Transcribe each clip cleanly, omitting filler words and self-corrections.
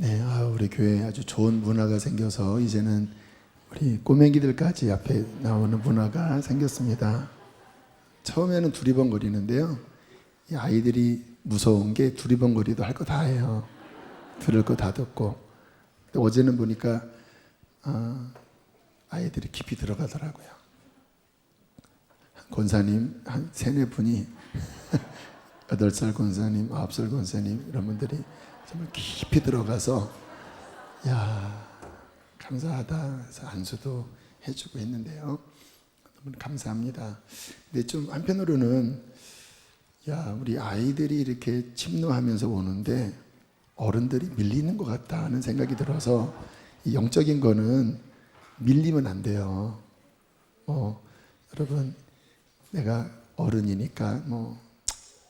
네, 우리 교회에 아주 좋은 문화가 생겨서 이제는 우리 꼬맹이들까지 앞에 나오는 문화가 생겼습니다. 처음에는 두리번거리는데요. 이 아이들이 무서운 게 두리번거리도 할 거 다 해요. 들을 거 다 듣고. 어제는 보니까 아이들이 깊이 들어가더라고요. 권사님 한 3-4분이 8살 권사님, 9살 권사님 이런 분들이 정말 깊이 들어가서 야 감사하다 해서 안수도 해주고 했는데요. 너무 감사합니다. 근데 좀 한편으로는 우리 아이들이 이렇게 침노하면서 오는데 어른들이 밀리는 것 같다 하는 생각이 들어서 이 영적인 거는 밀리면 안 돼요. 여러분 내가 어른이니까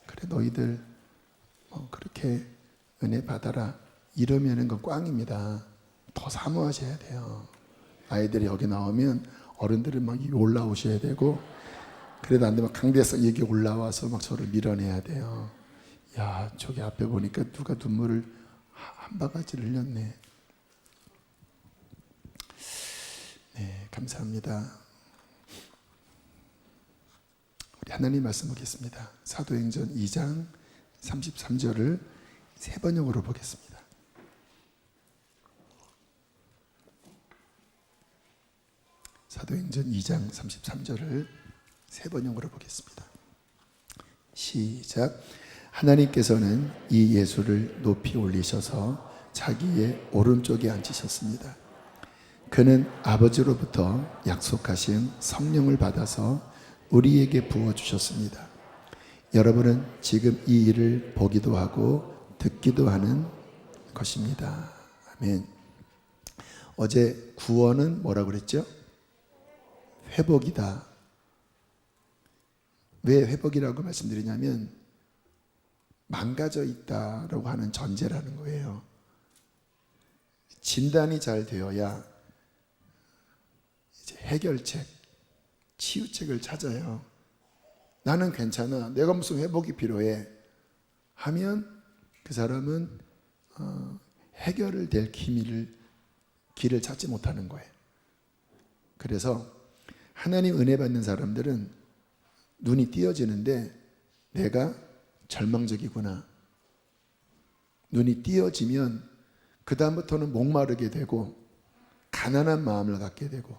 그래 너희들 그렇게 은혜 받아라 이러면은 그 꽝입니다. 더 사모하셔야 돼요. 아이들이 여기 나오면 어른들은 막 올라오셔야 되고, 그래도 안 되면 강대상 여기 올라와서 막 저를 밀어내야 돼요. 야, 저기 앞에 보니까 누가 눈물을 한 바가지를 흘렸네. 네, 감사합니다. 우리 하나님 말씀 보겠습니다. 사도행전 2장 33절을 3번역으로 보겠습니다. 사도행전 2장 33절을 3번역으로 보겠습니다. 시작. 하나님께서는 이 예수를 높이 올리셔서 자기의 오른쪽에 앉히셨습니다. 그는 아버지로부터 약속하신 성령을 받아서 우리에게 부어주셨습니다. 여러분은 지금 이 일을 보기도 하고 듣기도 하는 것입니다. 아멘. 어제 구원은 뭐라고 그랬죠? 회복이다. 왜 회복이라고 말씀드리냐면 망가져 있다라고 하는 전제라는 거예요. 진단이 잘 되어야 이제 해결책, 치유책을 찾아요. 나는 괜찮아. 내가 무슨 회복이 필요해 하면 그 사람은 해결을 될 길을 찾지 못하는 거예요. 그래서 하나님 은혜 받는 사람들은 눈이 띄어지는데 내가 절망적이구나. 눈이 띄어지면 그 다음부터는 목마르게 되고 가난한 마음을 갖게 되고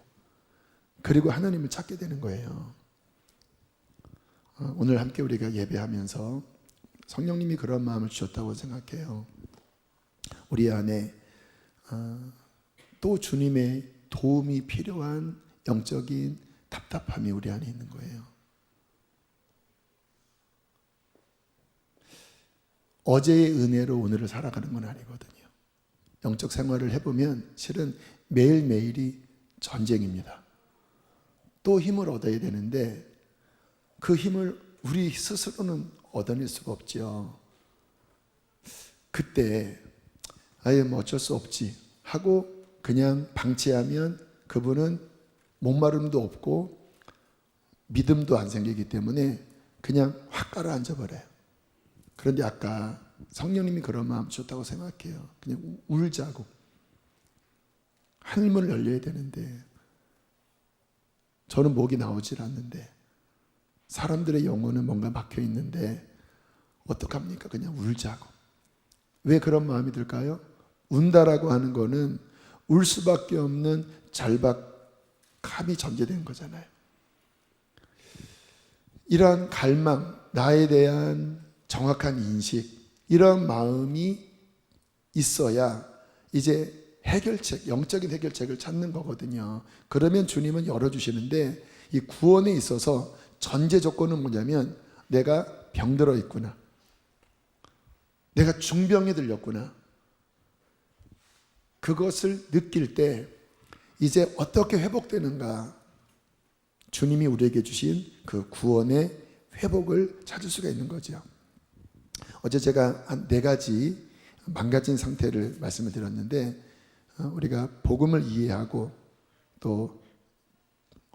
그리고 하나님을 찾게 되는 거예요. 오늘 함께 우리가 예배하면서 성령님이 그런 마음을 주셨다고 생각해요. 우리 안에 또 주님의 도움이 필요한 영적인 답답함이 우리 안에 있는 거예요. 어제의 은혜로 오늘을 살아가는 건 아니거든요. 영적 생활을 해보면 실은 매일매일이 전쟁입니다. 또 힘을 얻어야 되는데 그 힘을 우리 스스로는 얻어낼 수가 없죠. 그때 아예 어쩔 수 없지 하고 그냥 방치하면 그분은 목마름도 없고 믿음도 안 생기기 때문에 그냥 확 가라앉아 버려요. 그런데 아까 성령님이 그런 마음 주셨다고 생각해요. 그냥 울자고. 하늘문을 열려야 되는데 저는 목이 나오질 않는데 사람들의 영혼은 뭔가 막혀 있는데 어떡합니까? 그냥 울자고. 왜 그런 마음이 들까요? 운다라고 하는 거는 울 수밖에 없는 절박함이 전제된 거잖아요. 이러한 갈망, 나에 대한 정확한 인식, 이런 마음이 있어야 이제 해결책, 영적인 해결책을 찾는 거거든요. 그러면 주님은 열어주시는데 이 구원에 있어서 전제 조건은 뭐냐면 내가 병들어 있구나. 내가 중병에 들렸구나. 그것을 느낄 때 이제 어떻게 회복되는가? 주님이 우리에게 주신 그 구원의 회복을 찾을 수가 있는 거죠. 어제 제가 한 4가지 망가진 상태를 말씀을 드렸는데 우리가 복음을 이해하고 또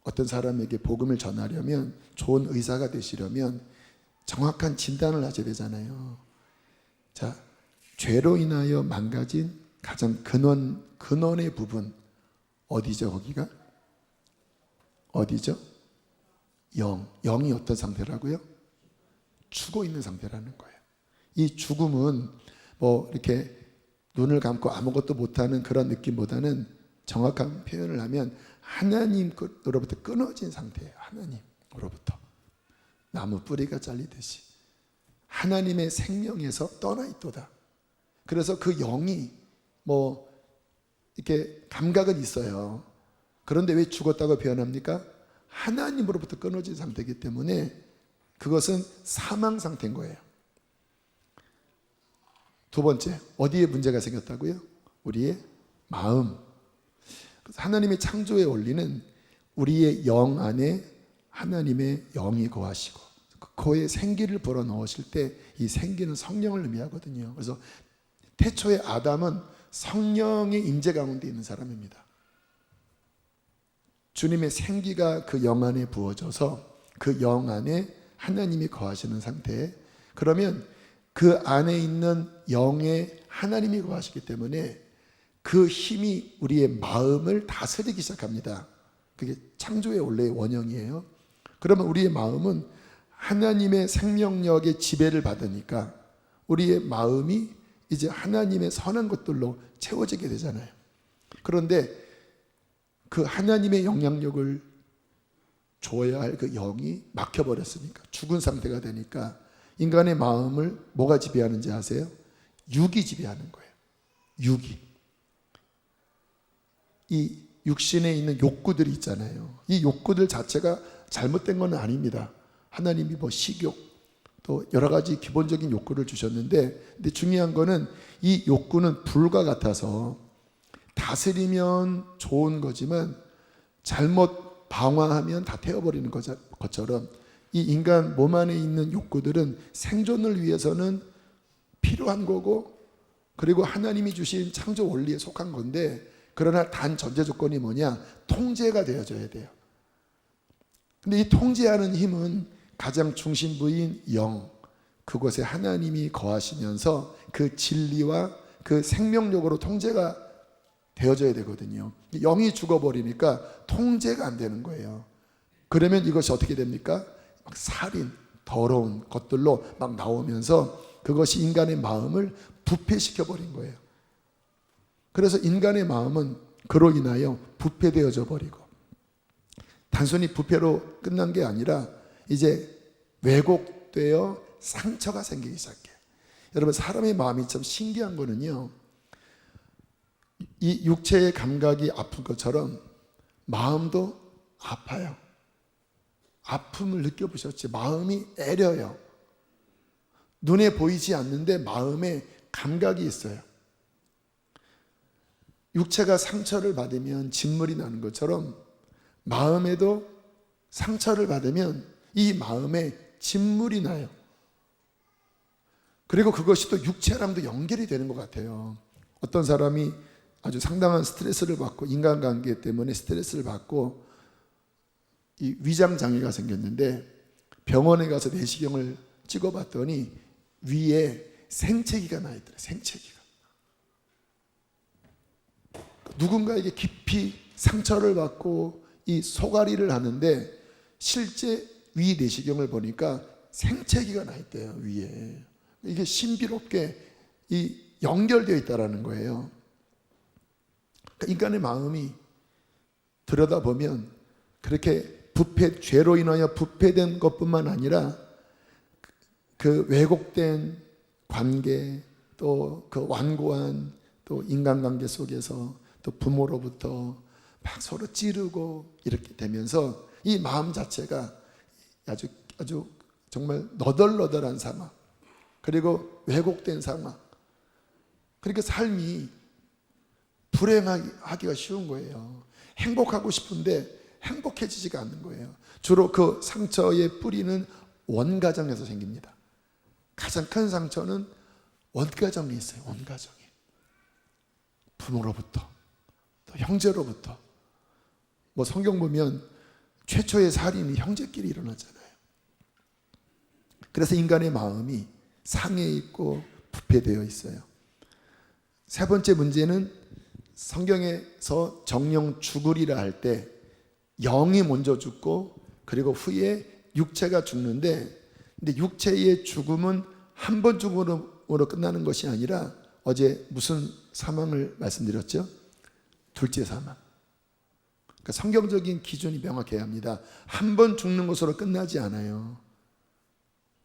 어떤 사람에게 복음을 전하려면 좋은 의사가 되시려면 정확한 진단을 하셔야 되잖아요. 자, 죄로 인하여 망가진 가장 근원의 부분 어디죠? 거기가 어디죠? 영이 어떤 상태라고요? 죽어 있는 상태라는 거예요. 이 죽음은 뭐 이렇게 눈을 감고 아무것도 못하는 그런 느낌보다는 정확한 표현을 하면 하나님으로부터 끊어진 상태예요. 하나님으로부터 나무 뿌리가 잘리듯이 하나님의 생명에서 떠나 있도다. 그래서 그 영이 뭐 이렇게 감각은 있어요. 그런데 왜 죽었다고 표현합니까? 하나님으로부터 끊어진 상태이기 때문에 그것은 사망 상태인 거예요. 두 번째, 어디에 문제가 생겼다고요? 우리의 마음. 하나님의 창조의 원리는 우리의 영 안에 하나님의 영이 거하시고 그의 생기를 불어넣으실 때 이 생기는 성령을 의미하거든요. 그래서 태초의 아담은 성령의 임재 가운데 있는 사람입니다. 주님의 생기가 그 영 안에 부어져서 그 영 안에 하나님이 거하시는 상태에, 그러면 그 안에 있는 영에 하나님이 거하시기 때문에 그 힘이 우리의 마음을 다스리기 시작합니다. 그게 창조의 원래의 원형이에요. 그러면 우리의 마음은 하나님의 생명력의 지배를 받으니까 우리의 마음이 이제 하나님의 선한 것들로 채워지게 되잖아요. 그런데 그 하나님의 영향력을 줘야 할 그 영이 막혀버렸으니까, 죽은 상태가 되니까 인간의 마음을 뭐가 지배하는지 아세요? 육이 지배하는 거예요. 육이. 이 육신에 있는 욕구들이 있잖아요. 이 욕구들 자체가 잘못된 건 아닙니다. 하나님이 뭐 식욕, 또 여러 가지 기본적인 욕구를 주셨는데, 근데 중요한 거는 이 욕구는 불과 같아서 다스리면 좋은 거지만 잘못 방황하면 다 태워버리는 것처럼 이 인간 몸 안에 있는 욕구들은 생존을 위해서는 필요한 거고, 그리고 하나님이 주신 창조 원리에 속한 건데, 그러나 단 전제 조건이 뭐냐? 통제가 되어져야 돼요. 근데 이 통제하는 힘은 가장 중심부인 영, 그곳에 하나님이 거하시면서 그 진리와 그 생명력으로 통제가 되어져야 되거든요. 영이 죽어버리니까 통제가 안 되는 거예요. 그러면 이것이 어떻게 됩니까? 막 살인, 더러운 것들로 막 나오면서 그것이 인간의 마음을 부패시켜버린 거예요. 그래서 인간의 마음은 그로 인하여 부패되어져 버리고, 단순히 부패로 끝난 게 아니라 이제 왜곡되어 상처가 생기기 시작해요. 여러분, 사람의 마음이 참 신기한 거는요, 이 육체의 감각이 아픈 것처럼 마음도 아파요. 아픔을 느껴보셨지? 마음이 애려요. 눈에 보이지 않는데 마음에 감각이 있어요. 육체가 상처를 받으면 진물이 나는 것처럼 마음에도 상처를 받으면 이 마음에 진물이 나요. 그리고 그것이 또 육체랑도 연결이 되는 것 같아요. 어떤 사람이 아주 상당한 스트레스를 받고, 인간관계 때문에 스트레스를 받고 이 위장장애가 생겼는데 병원에 가서 내시경을 찍어봤더니 위에 생채기가 나 있더래요. 생채기가. 누군가에게 깊이 상처를 받고 이 소가리를 하는데 실제 위 내시경을 보니까 생채기가 나 있대요, 위에. 이게 신비롭게 이 연결되어 있다라는 거예요. 그러니까 인간의 마음이 들여다보면 그렇게 죄로 인하여 부패된 것뿐만 아니라 그 왜곡된 관계, 또 그 완고한 또 인간관계 속에서 또 부모로부터 막 서로 찌르고 이렇게 되면서 이 마음 자체가 아주 정말 너덜너덜한 상황, 그리고 왜곡된 상황, 그러니까 삶이 불행하기가 쉬운 거예요. 행복하고 싶은데 행복해지지가 않는 거예요. 주로 그 상처의 뿌리는 원가정에서 생깁니다. 가장 큰 상처는 원가정에 있어요. 원가정에. 부모로부터, 또 형제로부터. 뭐 성경 보면 최초의 살인이 형제끼리 일어나잖아요. 그래서 인간의 마음이 상해 있고 부패되어 있어요. 세 번째 문제는 성경에서 정령 죽으리라 할 때 영이 먼저 죽고 그리고 후에 육체가 죽는데, 근데 육체의 죽음은 한 번 죽음으로 끝나는 것이 아니라 어제 무슨 사망을 말씀드렸죠? 둘째 사망. 그러니까 성경적인 기준이 명확해야 합니다. 한 번 죽는 것으로 끝나지 않아요.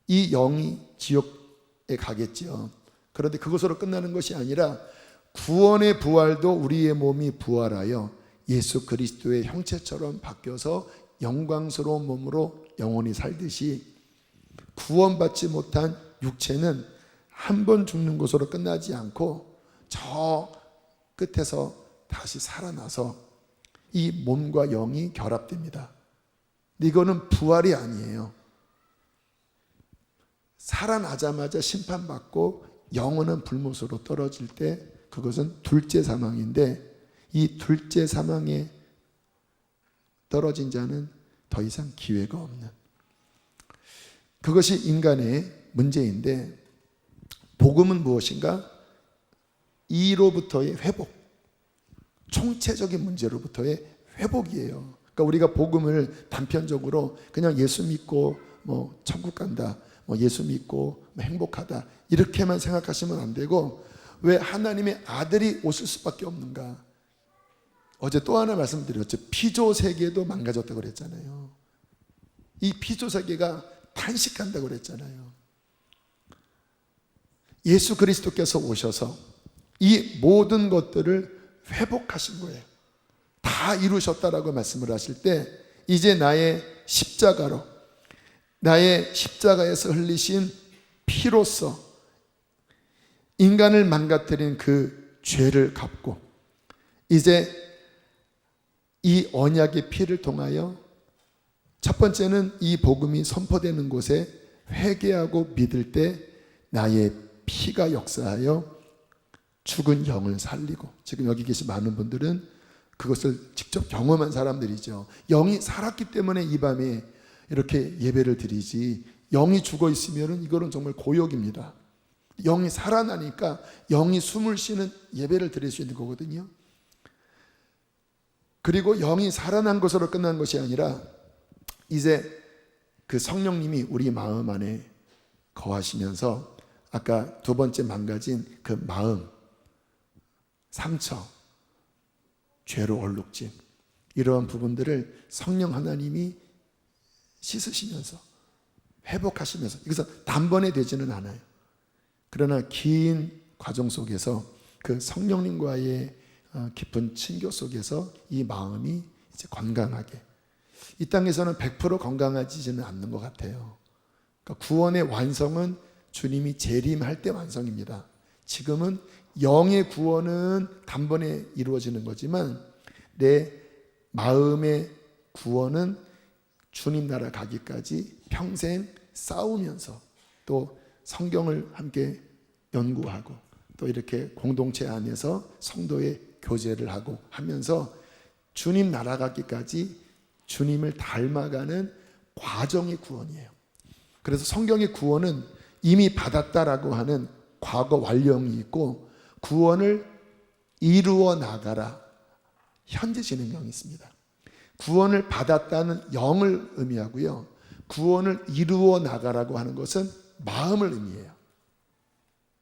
이 영이 지옥에 가겠죠. 그런데 그것으로 끝나는 것이 아니라 구원의 부활도 우리의 몸이 부활하여 예수 그리스도의 형체처럼 바뀌어서 영광스러운 몸으로 영원히 살듯이, 구원받지 못한 육체는 한 번 죽는 것으로 끝나지 않고 저 끝에서 다시 살아나서 이 몸과 영이 결합됩니다. 근데 이거는 부활이 아니에요. 살아나자마자 심판받고 영원한 불못으로 떨어질 때 그것은 둘째 사망인데, 이 둘째 사망에 떨어진 자는 더 이상 기회가 없는, 그것이 인간의 문제인데, 복음은 무엇인가? 이로부터의 회복, 총체적인 문제로부터의 회복이에요. 그러니까 우리가 복음을 단편적으로 그냥 예수 믿고 뭐 천국 간다, 뭐 예수 믿고 뭐 행복하다 이렇게만 생각하시면 안 되고, 왜 하나님의 아들이 오실 수밖에 없는가? 어제 또 하나 말씀드렸죠. 피조 세계도 망가졌다고 그랬잖아요. 이 피조 세계가 탄식한다고 그랬잖아요. 예수 그리스도께서 오셔서 이 모든 것들을 회복하신 거예요. 다 이루셨다라고 말씀을 하실 때, 이제 나의 십자가로, 나의 십자가에서 흘리신 피로써 인간을 망가뜨린 그 죄를 갚고, 이제 이 언약의 피를 통하여 첫 번째는 이 복음이 선포되는 곳에 회개하고 믿을 때 나의 피가 역사하여 죽은 영을 살리고, 지금 여기 계신 많은 분들은 그것을 직접 경험한 사람들이죠. 영이 살았기 때문에 이 밤에 이렇게 예배를 드리지, 영이 죽어 있으면 이거는 정말 고역입니다. 영이 살아나니까 영이 숨을 쉬는 예배를 드릴 수 있는 거거든요. 그리고 영이 살아난 것으로 끝난 것이 아니라 이제 그 성령님이 우리 마음 안에 거하시면서 아까 두 번째 망가진 그 마음, 상처, 죄로 얼룩진 이러한 부분들을 성령 하나님이 씻으시면서 회복하시면서, 이것은 단번에 되지는 않아요. 그러나 긴 과정 속에서 그 성령님과의 깊은 친교 속에서 이 마음이 이제 건강하게, 이 땅에서는 100% 건강하지는 않는 것 같아요. 그러니까 구원의 완성은 주님이 재림할 때 완성입니다. 지금은 영의 구원은 단번에 이루어지는 거지만 내 마음의 구원은 주님 나라 가기까지 평생 싸우면서, 또 성경을 함께 연구하고, 또 이렇게 공동체 안에서 성도의 교제를 하고 하면서 주님 나라 가기까지 주님을 닮아가는 과정의 구원이에요. 그래서 성경의 구원은 이미 받았다라고 하는 과거 완료형이 있고, 구원을 이루어 나가라 현재 진행형이 있습니다. 구원을 받았다는 영을 의미하고요, 구원을 이루어 나가라고 하는 것은 마음을 의미해요.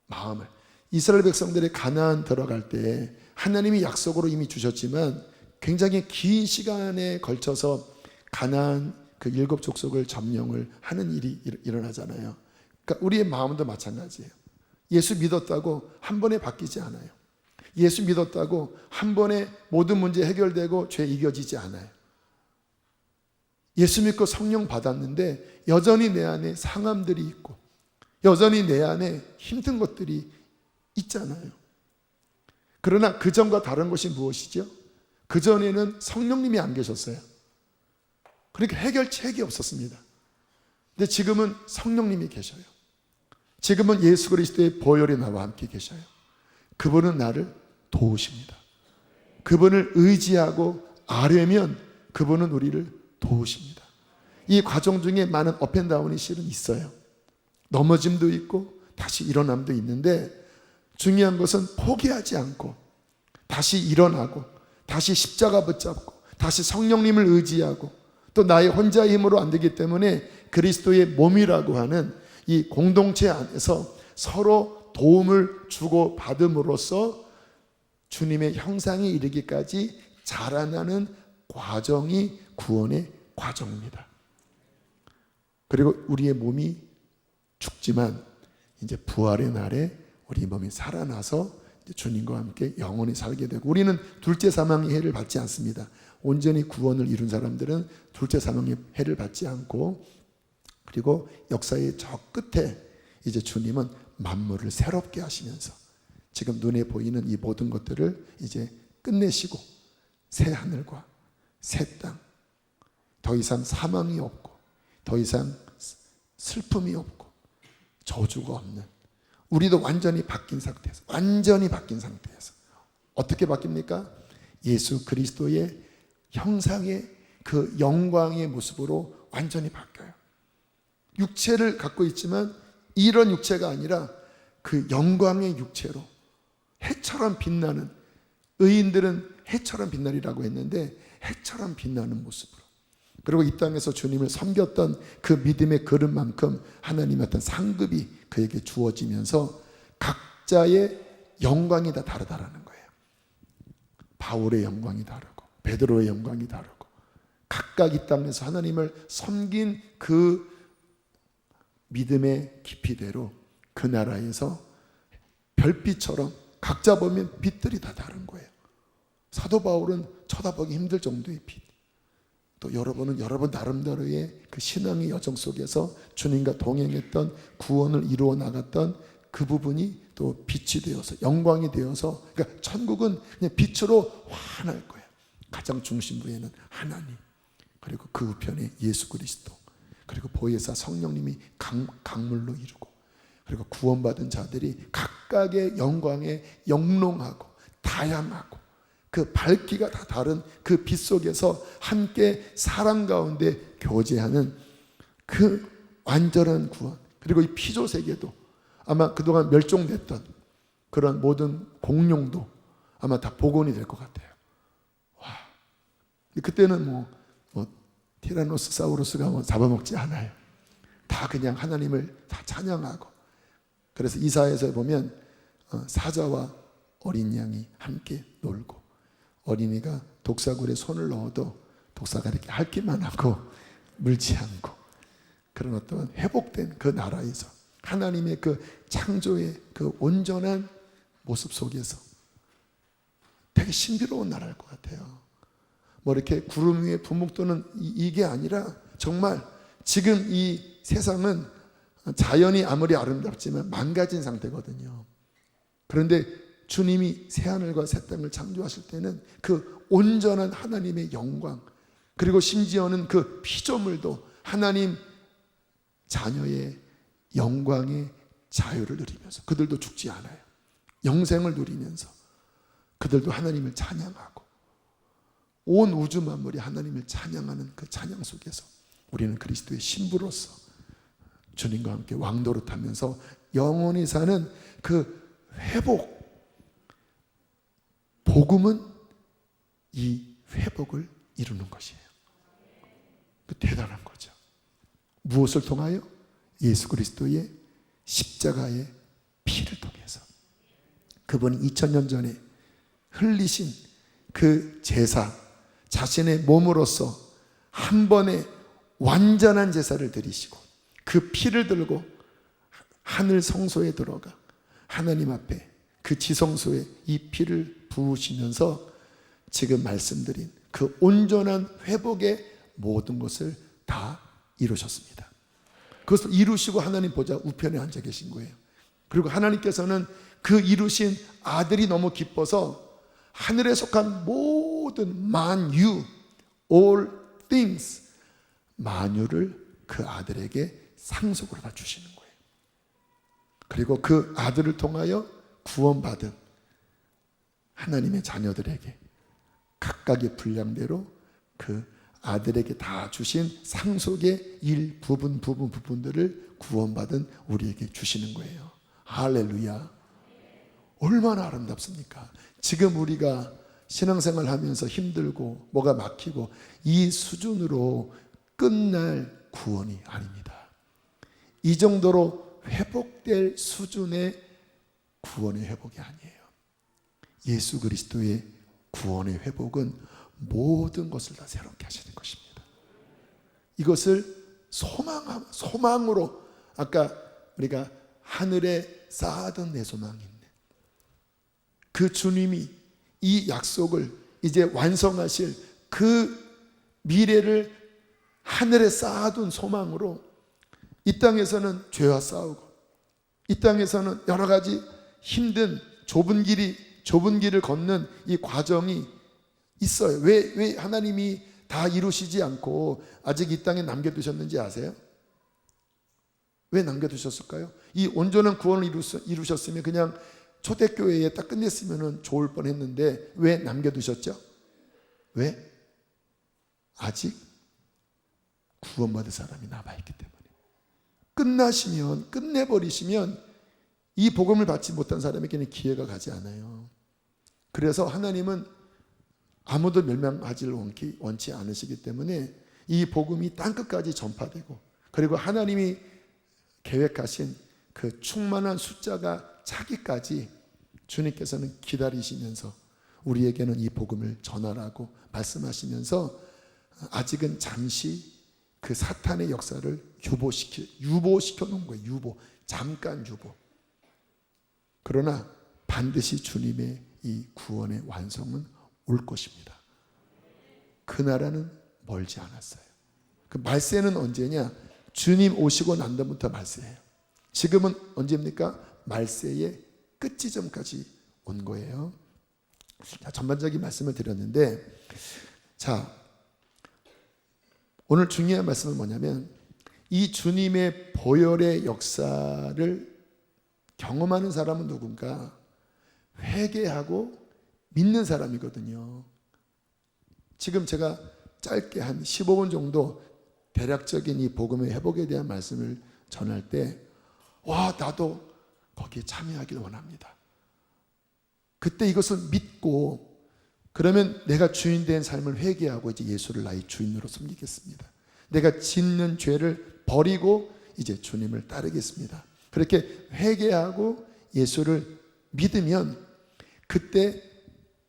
마음을. 이스라엘 백성들이 가나안 들어갈 때 하나님이 약속으로 이미 주셨지만 굉장히 긴 시간에 걸쳐서 가나안 그 7 족속을 점령을 하는 일이 일어나잖아요. 그러니까 우리의 마음도 마찬가지예요. 예수 믿었다고 한 번에 바뀌지 않아요. 예수 믿었다고 한 번에 모든 문제 해결되고 죄 이겨지지 않아요. 예수 믿고 성령 받았는데 여전히 내 안에 상함들이 있고, 여전히 내 안에 힘든 것들이 있잖아요. 그러나 그전과 다른 것이 무엇이죠? 그전에는 성령님이 안 계셨어요. 그러니까 해결책이 없었습니다. 근데 지금은 성령님이 계셔요. 지금은 예수 그리스도의 보혈이 나와 함께 계셔요. 그분은 나를 도우십니다. 그분을 의지하고 아뢰면 그분은 우리를 도우십니다. 이 과정 중에 많은 업앤다운이 실은 있어요. 넘어짐도 있고 다시 일어남도 있는데, 중요한 것은 포기하지 않고 다시 일어나고 다시 십자가 붙잡고 다시 성령님을 의지하고 또 나의 혼자의 힘으로 안 되기 때문에 그리스도의 몸이라고 하는 이 공동체 안에서 서로 도움을 주고 받음으로써 주님의 형상에 이르기까지 자라나는 과정이 구원의 과정입니다. 그리고 우리의 몸이 죽지만 이제 부활의 날에 우리 몸이 살아나서 주님과 함께 영원히 살게 되고, 우리는 둘째 사망의 해를 받지 않습니다. 온전히 구원을 이룬 사람들은 둘째 사망의 해를 받지 않고, 그리고 역사의 저 끝에 이제 주님은 만물을 새롭게 하시면서 지금 눈에 보이는 이 모든 것들을 이제 끝내시고 새 하늘과 새 땅, 더 이상 사망이 없고 더 이상 슬픔이 없고 저주가 없는, 우리도 완전히 바뀐 상태에서, 완전히 바뀐 상태에서 어떻게 바뀝니까? 예수 그리스도의 형상의 그 영광의 모습으로 완전히 바뀌어요. 육체를 갖고 있지만 이런 육체가 아니라 그 영광의 육체로 해처럼 빛나는, 의인들은 해처럼 빛나리라고 했는데 해처럼 빛나는 모습으로, 그리고 이 땅에서 주님을 섬겼던 그 믿음의 그릇만큼 하나님의 어떤 상급이 그에게 주어지면서 각자의 영광이 다 다르다라는 거예요. 바울의 영광이 다르고 베드로의 영광이 다르고, 각각 이 땅에서 하나님을 섬긴 그 믿음의 깊이대로 그 나라에서 별빛처럼 각자 보면 빛들이 다 다른 거예요. 사도 바울은 쳐다보기 힘들 정도의 빛, 또 여러분은 여러분 나름대로의 그 신앙의 여정 속에서 주님과 동행했던, 구원을 이루어 나갔던 그 부분이 또 빛이 되어서, 영광이 되어서, 그러니까 천국은 그냥 빛으로 환할 거예요. 가장 중심부에는 하나님, 그리고 그 우편에 예수 그리스도, 그리고 보혜사 성령님이 강물로 이루고, 그리고 구원받은 자들이 각각의 영광에 영롱하고 다양하고 그 밝기가 다 다른 그 빛 속에서 함께 사랑 가운데 교제하는 그 완전한 구원, 그리고 이 피조 세계도 아마 그동안 멸종됐던 그런 모든 공룡도 아마 다 복원이 될 것 같아요. 와, 그때는 뭐 티라노사우루스가 잡아먹지 않아요. 다 그냥 하나님을 다 찬양하고, 그래서 이사야에서 보면 사자와 어린 양이 함께 놀고, 어린이가 독사굴에 손을 넣어도 독사가 이렇게 핥기만 하고 물지 않고, 그런 어떤 회복된 그 나라에서 하나님의 그 창조의 그 온전한 모습 속에서 되게 신비로운 나라일 것 같아요. 뭐 이렇게 구름 위에 분목 도는 이게 아니라, 정말 지금 이 세상은 자연이 아무리 아름답지만 망가진 상태거든요. 그런데 주님이 새하늘과 새 땅을 창조하실 때는 그 온전한 하나님의 영광, 그리고 심지어는 그 피조물도 하나님 자녀의 영광의 자유를 누리면서, 그들도 죽지 않아요. 영생을 누리면서 그들도 하나님을 찬양하고, 온 우주 만물이 하나님을 찬양하는 그 찬양 속에서 우리는 그리스도의 신부로서 주님과 함께 왕노릇하면서 영원히 사는 그 회복, 복음은 이 회복을 이루는 것이에요. 그 대단한 거죠. 무엇을 통하여? 예수 그리스도의 십자가의 피를 통해서, 그분이 2000년 전에 흘리신 그 제사, 자신의 몸으로서 한 번에 완전한 제사를 드리시고 그 피를 들고 하늘 성소에 들어가 하나님 앞에 그 지성소에 이 피를 부으시면서 지금 말씀드린 그 온전한 회복의 모든 것을 다 이루셨습니다. 그것을 이루시고 하나님 보좌 우편에 앉아 계신 거예요. 그리고 하나님께서는 그 이루신 아들이 너무 기뻐서 하늘에 속한 모든 만유, all things, 만유를 그 아들에게 상속으로 다 주시는 거예요. 그리고 그 아들을 통하여 구원받은 하나님의 자녀들에게 각각의 분량대로 그 아들에게 다 주신 상속의 부분들을 구원받은 우리에게 주시는 거예요. 할렐루야. 얼마나 아름답습니까? 지금 우리가 신앙생활 하면서 힘들고 뭐가 막히고 이 수준으로 끝날 구원이 아닙니다. 이 정도로 회복될 수준의 구원의 회복이 아니에요. 예수 그리스도의 구원의 회복은 모든 것을 다 새롭게 하시는 것입니다. 이것을 소망으로, 아까 우리가 하늘에 쌓아둔 내 소망이 있네. 그 주님이 이 약속을 이제 완성하실 그 미래를 하늘에 쌓아둔 소망으로 이 땅에서는 죄와 싸우고 이 땅에서는 여러 가지 힘든 좁은 길을 걷는 이 과정이 있어요. 왜 하나님이 다 이루시지 않고 아직 이 땅에 남겨두셨는지 아세요? 왜 남겨두셨을까요? 이 온전한 구원을 이루셨으면 그냥 초대교회에 딱 끝냈으면 좋을 뻔했는데 왜 남겨두셨죠? 왜? 아직 구원받을 사람이 남아있기 때문에. 끝내버리시면 이 복음을 받지 못한 사람에게는 기회가 가지 않아요. 그래서 하나님은 아무도 멸망하지를 원치 않으시기 때문에 이 복음이 땅끝까지 전파되고, 그리고 하나님이 계획하신 그 충만한 숫자가 차기까지 주님께서는 기다리시면서 우리에게는 이 복음을 전하라고 말씀하시면서 아직은 잠시 그 사탄의 역사를 유보시켜 놓은 거예요. 잠깐 유보. 그러나 반드시 주님의 이 구원의 완성은 올 것입니다. 그 나라는 멀지 않았어요. 그 말세는 언제냐? 주님 오시고 난 다음부터 말세예요. 지금은 언제입니까? 말세의 끝지점까지 온 거예요. 자, 전반적인 말씀을 드렸는데, 자, 오늘 중요한 말씀은 뭐냐면 이 주님의 보혈의 역사를 경험하는 사람은 누군가? 회개하고 믿는 사람이거든요. 지금 제가 짧게 한 15분 정도 대략적인 이 복음의 회복에 대한 말씀을 전할 때, 와, 나도 거기에 참여하기를 원합니다. 그때 이것을 믿고, 그러면 내가 주인 된 삶을 회개하고 이제 예수를 나의 주인으로 섬기겠습니다. 내가 짓는 죄를 버리고 이제 주님을 따르겠습니다. 그렇게 회개하고 예수를 믿으면 그때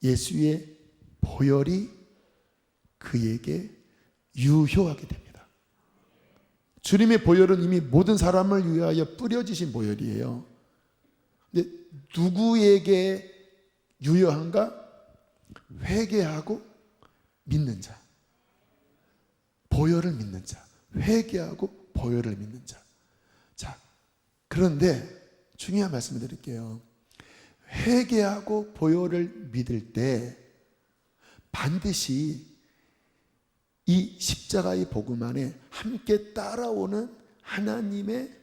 예수의 보혈이 그에게 유효하게 됩니다. 주님의 보혈은 이미 모든 사람을 위하여 뿌려지신 보혈이에요. 근데 누구에게 유효한가? 회개하고 믿는 자. 보혈을 믿는 자. 회개하고 보혈을 믿는 자. 자, 그런데 중요한 말씀을 드릴게요. 회개하고 보혈을 믿을 때 반드시 이 십자가의 복음 안에 함께 따라오는 하나님의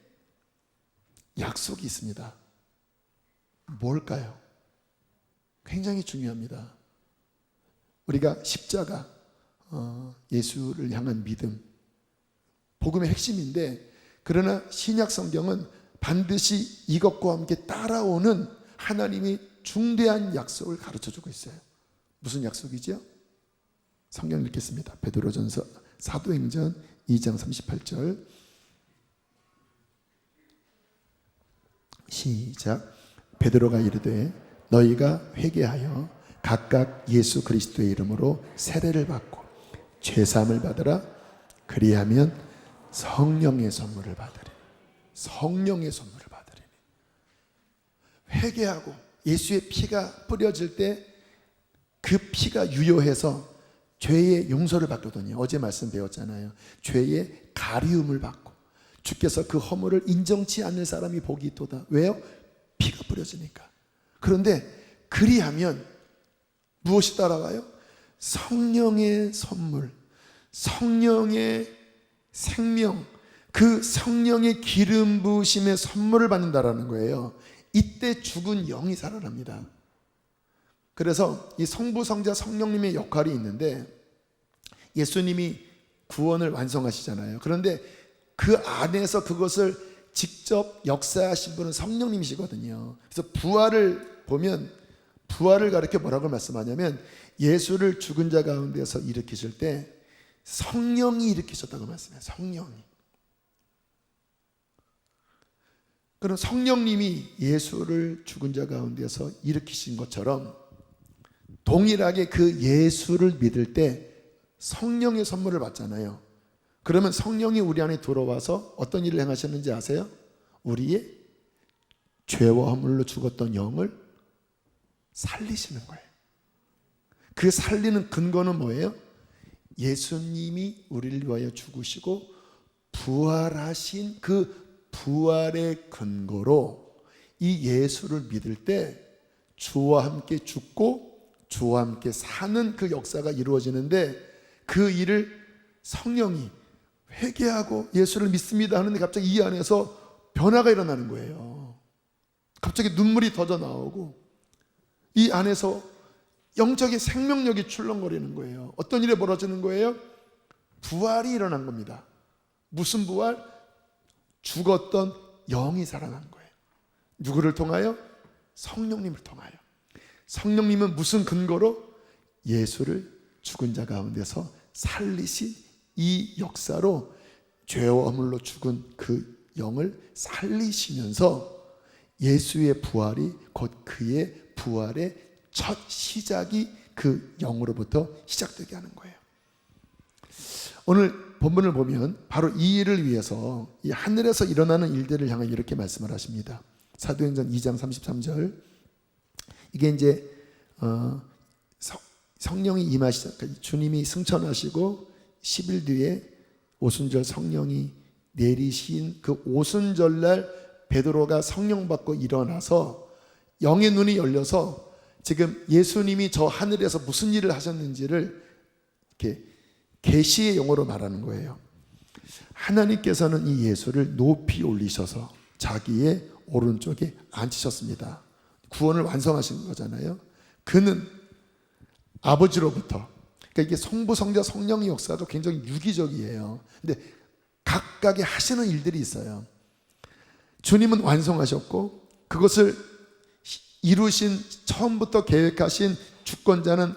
약속이 있습니다. 뭘까요? 굉장히 중요합니다. 우리가 십자가, 예수를 향한 믿음, 복음의 핵심인데, 그러나 신약 성경은 반드시 이것과 함께 따라오는 하나님이 중대한 약속을 가르쳐주고 있어요. 무슨 약속이죠? 성경 읽겠습니다. 베드로전서 사도행전 2장 38절 시작. 베드로가 이르되 너희가 회개하여 각각 예수 그리스도의 이름으로 세례를 받고 죄사함을 받으라. 그리하면 성령의 선물을 받으리니. 성령의 선물을 받으리니. 회개하고 예수의 피가 뿌려질 때 그 피가 유효해서 죄의 용서를 받거든요. 어제 말씀 배웠잖아요. 죄의 가리움을 받고 주께서 그 허물을 인정치 않는 사람이 복이 있도다. 왜요? 피가 뿌려지니까. 그런데 그리하면 무엇이 따라와요? 성령의 선물, 성령의 생명, 그 성령의 기름 부으심의 선물을 받는다라는 거예요. 이때 죽은 영이 살아납니다. 그래서 이 성부, 성자, 성령님의 역할이 있는데, 예수님이 구원을 완성하시잖아요. 그런데 그 안에서 그것을 직접 역사하신 분은 성령님이시거든요. 그래서 부활을 보면 부활을 가르쳐 뭐라고 말씀하냐면 예수를 죽은 자 가운데서 일으키실 때 성령이 일으키셨다고 말씀해요. 성령이. 그럼 성령님이 예수를 죽은 자 가운데서 일으키신 것처럼 동일하게 그 예수를 믿을 때 성령의 선물을 받잖아요. 그러면 성령이 우리 안에 들어와서 어떤 일을 행하셨는지 아세요? 우리의 죄와 허물로 죽었던 영을 살리시는 거예요. 그 살리는 근거는 뭐예요? 예수님이 우리를 위하여 죽으시고 부활하신 그 부활의 근거로 이 예수를 믿을 때 주와 함께 죽고 주와 함께 사는 그 역사가 이루어지는데 그 일을 성령이 회개하고 예수를 믿습니다 하는데 갑자기 이 안에서 변화가 일어나는 거예요. 갑자기 눈물이 터져 나오고 이 안에서 영적인 생명력이 출렁거리는 거예요. 어떤 일이 벌어지는 거예요? 부활이 일어난 겁니다. 무슨 부활? 죽었던 영이 살아난 거예요. 누구를 통하여? 성령님을 통하여. 성령님은 무슨 근거로? 예수를 죽은 자 가운데서 살리신 이 역사로 죄와 허물로 죽은 그 영을 살리시면서 예수의 부활이 곧 그의 부활의 첫 시작이 그 영으로부터 시작되게 하는 거예요. 오늘 본문을 보면 바로 이 일을 위해서 이 하늘에서 일어나는 일들을 향해 이렇게 말씀을 하십니다. 사도행전 2장 33절. 이게 이제 성령이 임하시자 주님이 승천하시고 10일 뒤에 오순절 성령이 내리신 그 오순절날 베드로가 성령 받고 일어나서 영의 눈이 열려서 지금 예수님이 저 하늘에서 무슨 일을 하셨는지를 이렇게 계시의 영어로 말하는 거예요. 하나님께서는 이 예수를 높이 올리셔서 자기의 오른쪽에 앉히셨습니다. 구원을 완성하신 거잖아요. 그는 아버지로부터, 그러니까 이게 성부, 성자, 성령의 역사도 굉장히 유기적이에요. 근데 각각의 하시는 일들이 있어요. 주님은 완성하셨고 그것을 이루신 처음부터 계획하신 주권자는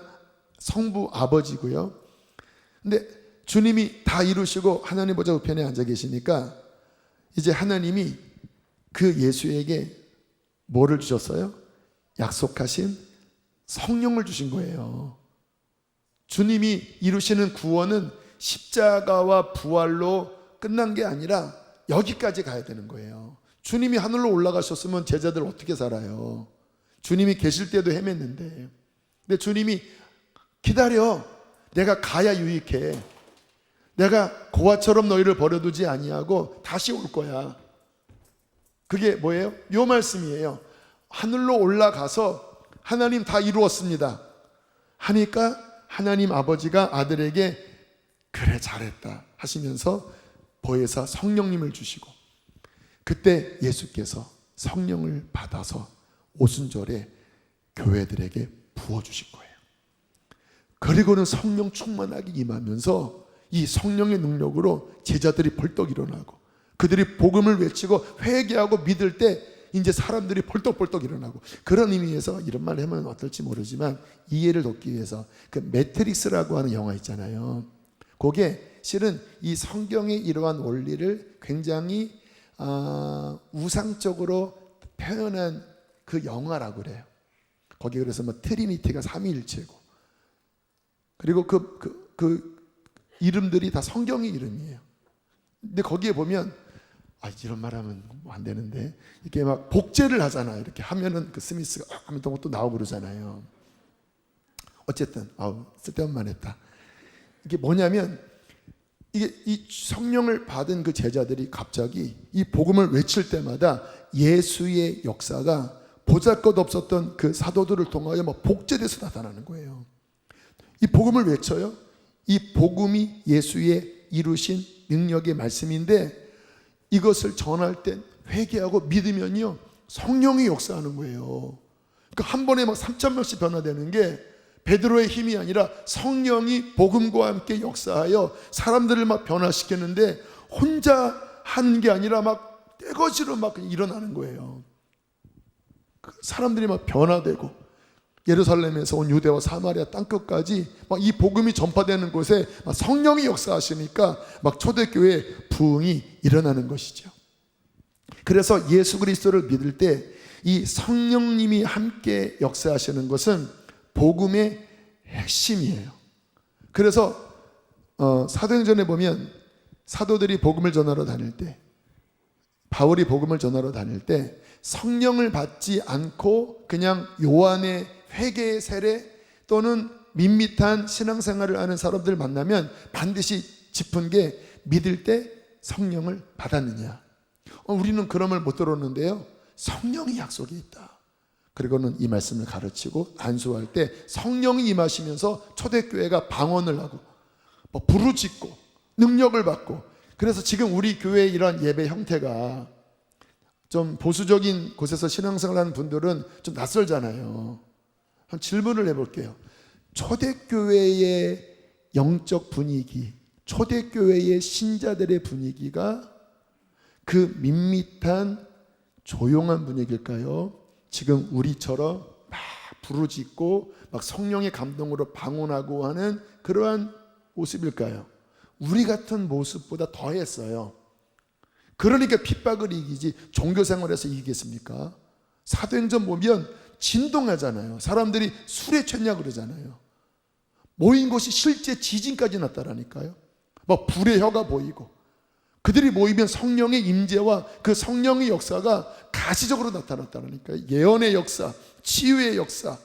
성부 아버지고요. 근데 주님이 다 이루시고 하나님 보좌 우편에 앉아 계시니까 이제 하나님이 그 예수에게 뭐를 주셨어요? 약속하신 성령을 주신 거예요. 주님이 이루시는 구원은 십자가와 부활로 끝난 게 아니라 여기까지 가야 되는 거예요. 주님이 하늘로 올라가셨으면 제자들 어떻게 살아요? 주님이 계실 때도 헤맸는데. 근데 주님이 기다려. 내가 가야 유익해. 내가 고아처럼 너희를 버려두지 아니하고 다시 올 거야. 그게 뭐예요? 요 말씀이에요. 하늘로 올라가서 하나님 다 이루었습니다 하니까 하나님 아버지가 아들에게 그래 잘했다 하시면서 보혜사 성령님을 주시고 그때 예수께서 성령을 받아서 오순절에 교회들에게 부어주신 거예요. 그리고는 성령 충만하게 임하면서 이 성령의 능력으로 제자들이 벌떡 일어나고 그들이 복음을 외치고 회개하고 믿을 때 이제 사람들이 벌떡벌떡 일어나고, 그런 의미에서 이런 말을 하면 어떨지 모르지만 이해를 돕기 위해서 그 매트릭스라고 하는 영화 있잖아요. 그게 실은 이 성경의 이러한 원리를 굉장히 우상적으로 표현한 그 영화라고 그래요. 거기 그래서 뭐 트리니티가 삼위일체고, 그리고 그 이름들이 다 성경의 이름이에요. 근데 거기에 보면 이런 말하면 안 되는데 이렇게 막 복제를 하잖아요. 이렇게 하면은 그 스미스가 하면 또 나오고 그러잖아요. 어쨌든 쓸데없는 말 했다. 이게 뭐냐면 이게 이 성령을 받은 그 제자들이 갑자기 이 복음을 외칠 때마다 예수의 역사가 보잘것없었던 그 사도들을 통하여 막 복제돼서 나타나는 거예요. 이 복음을 외쳐요. 이 복음이 예수의 이루신 능력의 말씀인데 이것을 전할 때 회개하고 믿으면요 성령이 역사하는 거예요. 그러니까 한 번에 막 3,000명씩 변화되는 게 베드로의 힘이 아니라 성령이 복음과 함께 역사하여 사람들을 막 변화시켰는데 혼자 하는 게 아니라 막 떼거지로 막 일어나는 거예요. 사람들이 막 변화되고 예루살렘에서 온 유대와 사마리아 땅끝까지 막 이 복음이 전파되는 곳에 막 성령이 역사하시니까 막 초대교회 부흥이 일어나는 것이죠. 그래서 예수 그리스도를 믿을 때 이 성령님이 함께 역사하시는 것은 복음의 핵심이에요. 그래서 사도행전에 보면 사도들이 복음을 전하러 다닐 때, 바울이 복음을 전하러 다닐 때 성령을 받지 않고 그냥 요한의 회개의 세례 또는 밋밋한 신앙생활을 하는 사람들 만나면 반드시 짚은 게 믿을 때 성령을 받았느냐. 우리는 그런 말 못 들었는데요. 성령이 약속이 있다. 그리고는 이 말씀을 가르치고 안수할 때 성령이 임하시면서 초대교회가 방언을 하고 부르짖고 능력을 받고, 그래서 지금 우리 교회의 이런 예배 형태가 좀 보수적인 곳에서 신앙생활하는 분들은 좀 낯설잖아요. 한 질문을 해볼게요. 초대교회의 영적 분위기, 초대교회의 신자들의 분위기가 그 밋밋한 조용한 분위기일까요? 지금 우리처럼 막 부르짖고 막 성령의 감동으로 방언하고 하는 그러한 모습일까요? 우리 같은 모습보다 더했어요. 그러니까 핍박을 이기지 종교생활에서 이기겠습니까? 사도행전 보면 진동하잖아요. 사람들이 술에 취했냐 그러잖아요. 모인 곳이 실제 지진까지 났다라니까요. 막 불의 혀가 보이고, 그들이 모이면 성령의 임재와 그 성령의 역사가 가시적으로 나타났다라니까요. 예언의 역사, 치유의 역사,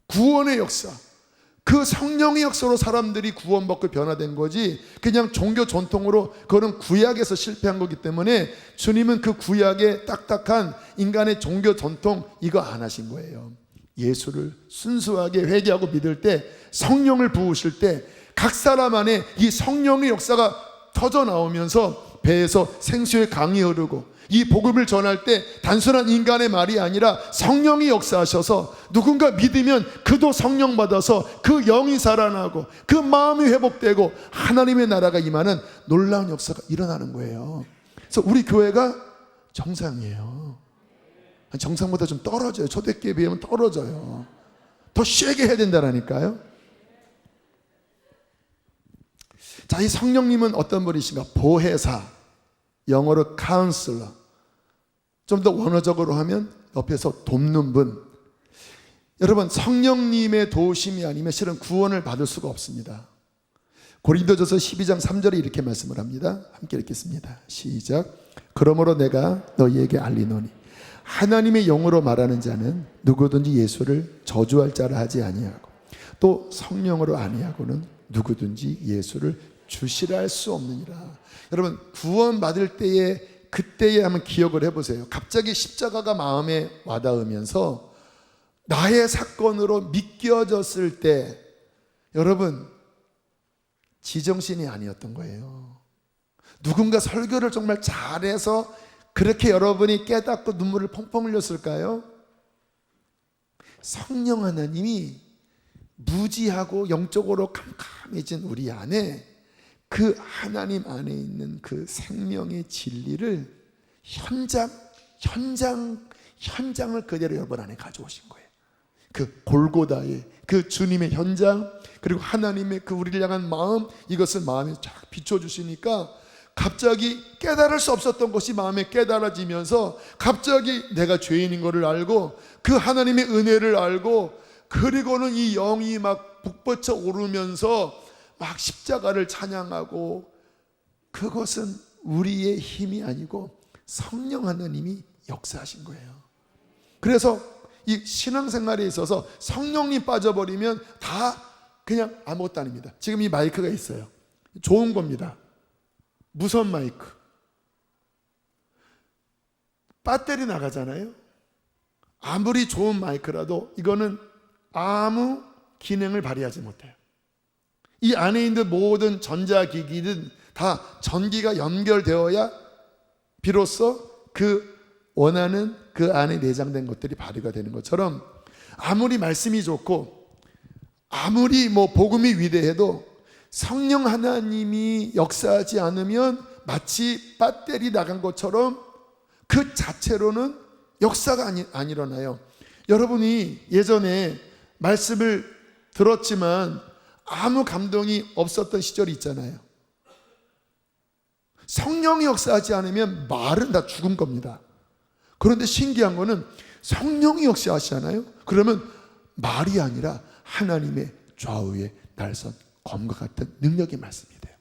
구원의 역사, 그 성령의 역사로 사람들이 구원받고 변화된 거지, 그냥 종교 전통으로 그거는 구약에서 실패한 거기 때문에 주님은 그 구약의 딱딱한 인간의 종교 전통 이거 안 하신 거예요. 예수를 순수하게 회개하고 믿을 때, 성령을 부으실 때 각 사람 안에 이 성령의 역사가 터져 나오면서 배에서 생수의 강이 흐르고, 이 복음을 전할 때 단순한 인간의 말이 아니라 성령이 역사하셔서 누군가 믿으면 그도 성령 받아서 그 영이 살아나고 그 마음이 회복되고 하나님의 나라가 임하는 놀라운 역사가 일어나는 거예요. 그래서 우리 교회가 정상이에요. 정상보다 좀 떨어져요. 초대교회에 비하면 떨어져요. 더 세게 해야 된다라니까요. 자, 이 성령님은 어떤 분이신가? 보혜사, 영어로 카운슬러, 좀 더 원어적으로 하면 옆에서 돕는 분. 여러분, 성령님의 도우심이 아니면 실은 구원을 받을 수가 없습니다. 고린도전서 12장 3절에 이렇게 말씀을 합니다. 함께 읽겠습니다. 시작. 그러므로 내가 너희에게 알리노니 하나님의 영으로 말하는 자는 누구든지 예수를 저주할 자라 하지 아니하고 또 성령으로 아니하고는 누구든지 예수를 주시라 할 수 없느니라. 여러분, 구원 받을 때에 그때에 한번 기억을 해보세요. 갑자기 십자가가 마음에 와닿으면서 나의 사건으로 믿겨졌을 때 여러분 지정신이 아니었던 거예요. 누군가 설교를 정말 잘해서 그렇게 여러분이 깨닫고 눈물을 펑펑 흘렸을까요? 성령 하나님이 무지하고 영적으로 캄캄해진 우리 안에 그 하나님 안에 있는 그 생명의 진리를 현장을 그대로 여러분 안에 가져오신 거예요. 그 골고다의 그 주님의 현장, 그리고 하나님의 그 우리를 향한 마음, 이것을 마음에 쫙 비춰주시니까 갑자기 깨달을 수 없었던 것이 마음에 깨달아지면서 갑자기 내가 죄인인 것을 알고 그 하나님의 은혜를 알고, 그리고는 이 영이 막 북받쳐 오르면서 막 십자가를 찬양하고, 그것은 우리의 힘이 아니고 성령 하나님이 역사하신 거예요. 그래서 이 신앙생활에 있어서 성령님 빠져버리면 다 그냥 아무것도 아닙니다. 지금 이 마이크가 있어요. 좋은 겁니다. 무선 마이크. 배터리 나가잖아요. 아무리 좋은 마이크라도 이거는 아무 기능을 발휘하지 못해요. 이 안에 있는 모든 전자기기는 다 전기가 연결되어야 비로소 그 원하는 그 안에 내장된 것들이 발휘가 되는 것처럼, 아무리 말씀이 좋고 아무리 복음이 위대해도 성령 하나님이 역사하지 않으면 마치 배터리 나간 것처럼 그 자체로는 역사가 안 일어나요. 여러분이 예전에 말씀을 들었지만 아무 감동이 없었던 시절이 있잖아요. 성령이 역사하지 않으면 말은 다 죽은 겁니다. 그런데 신기한 거는 성령이 역사하시잖아요. 그러면 말이 아니라 하나님의 좌우에 날선 검과 같은 능력의 말씀이 돼요.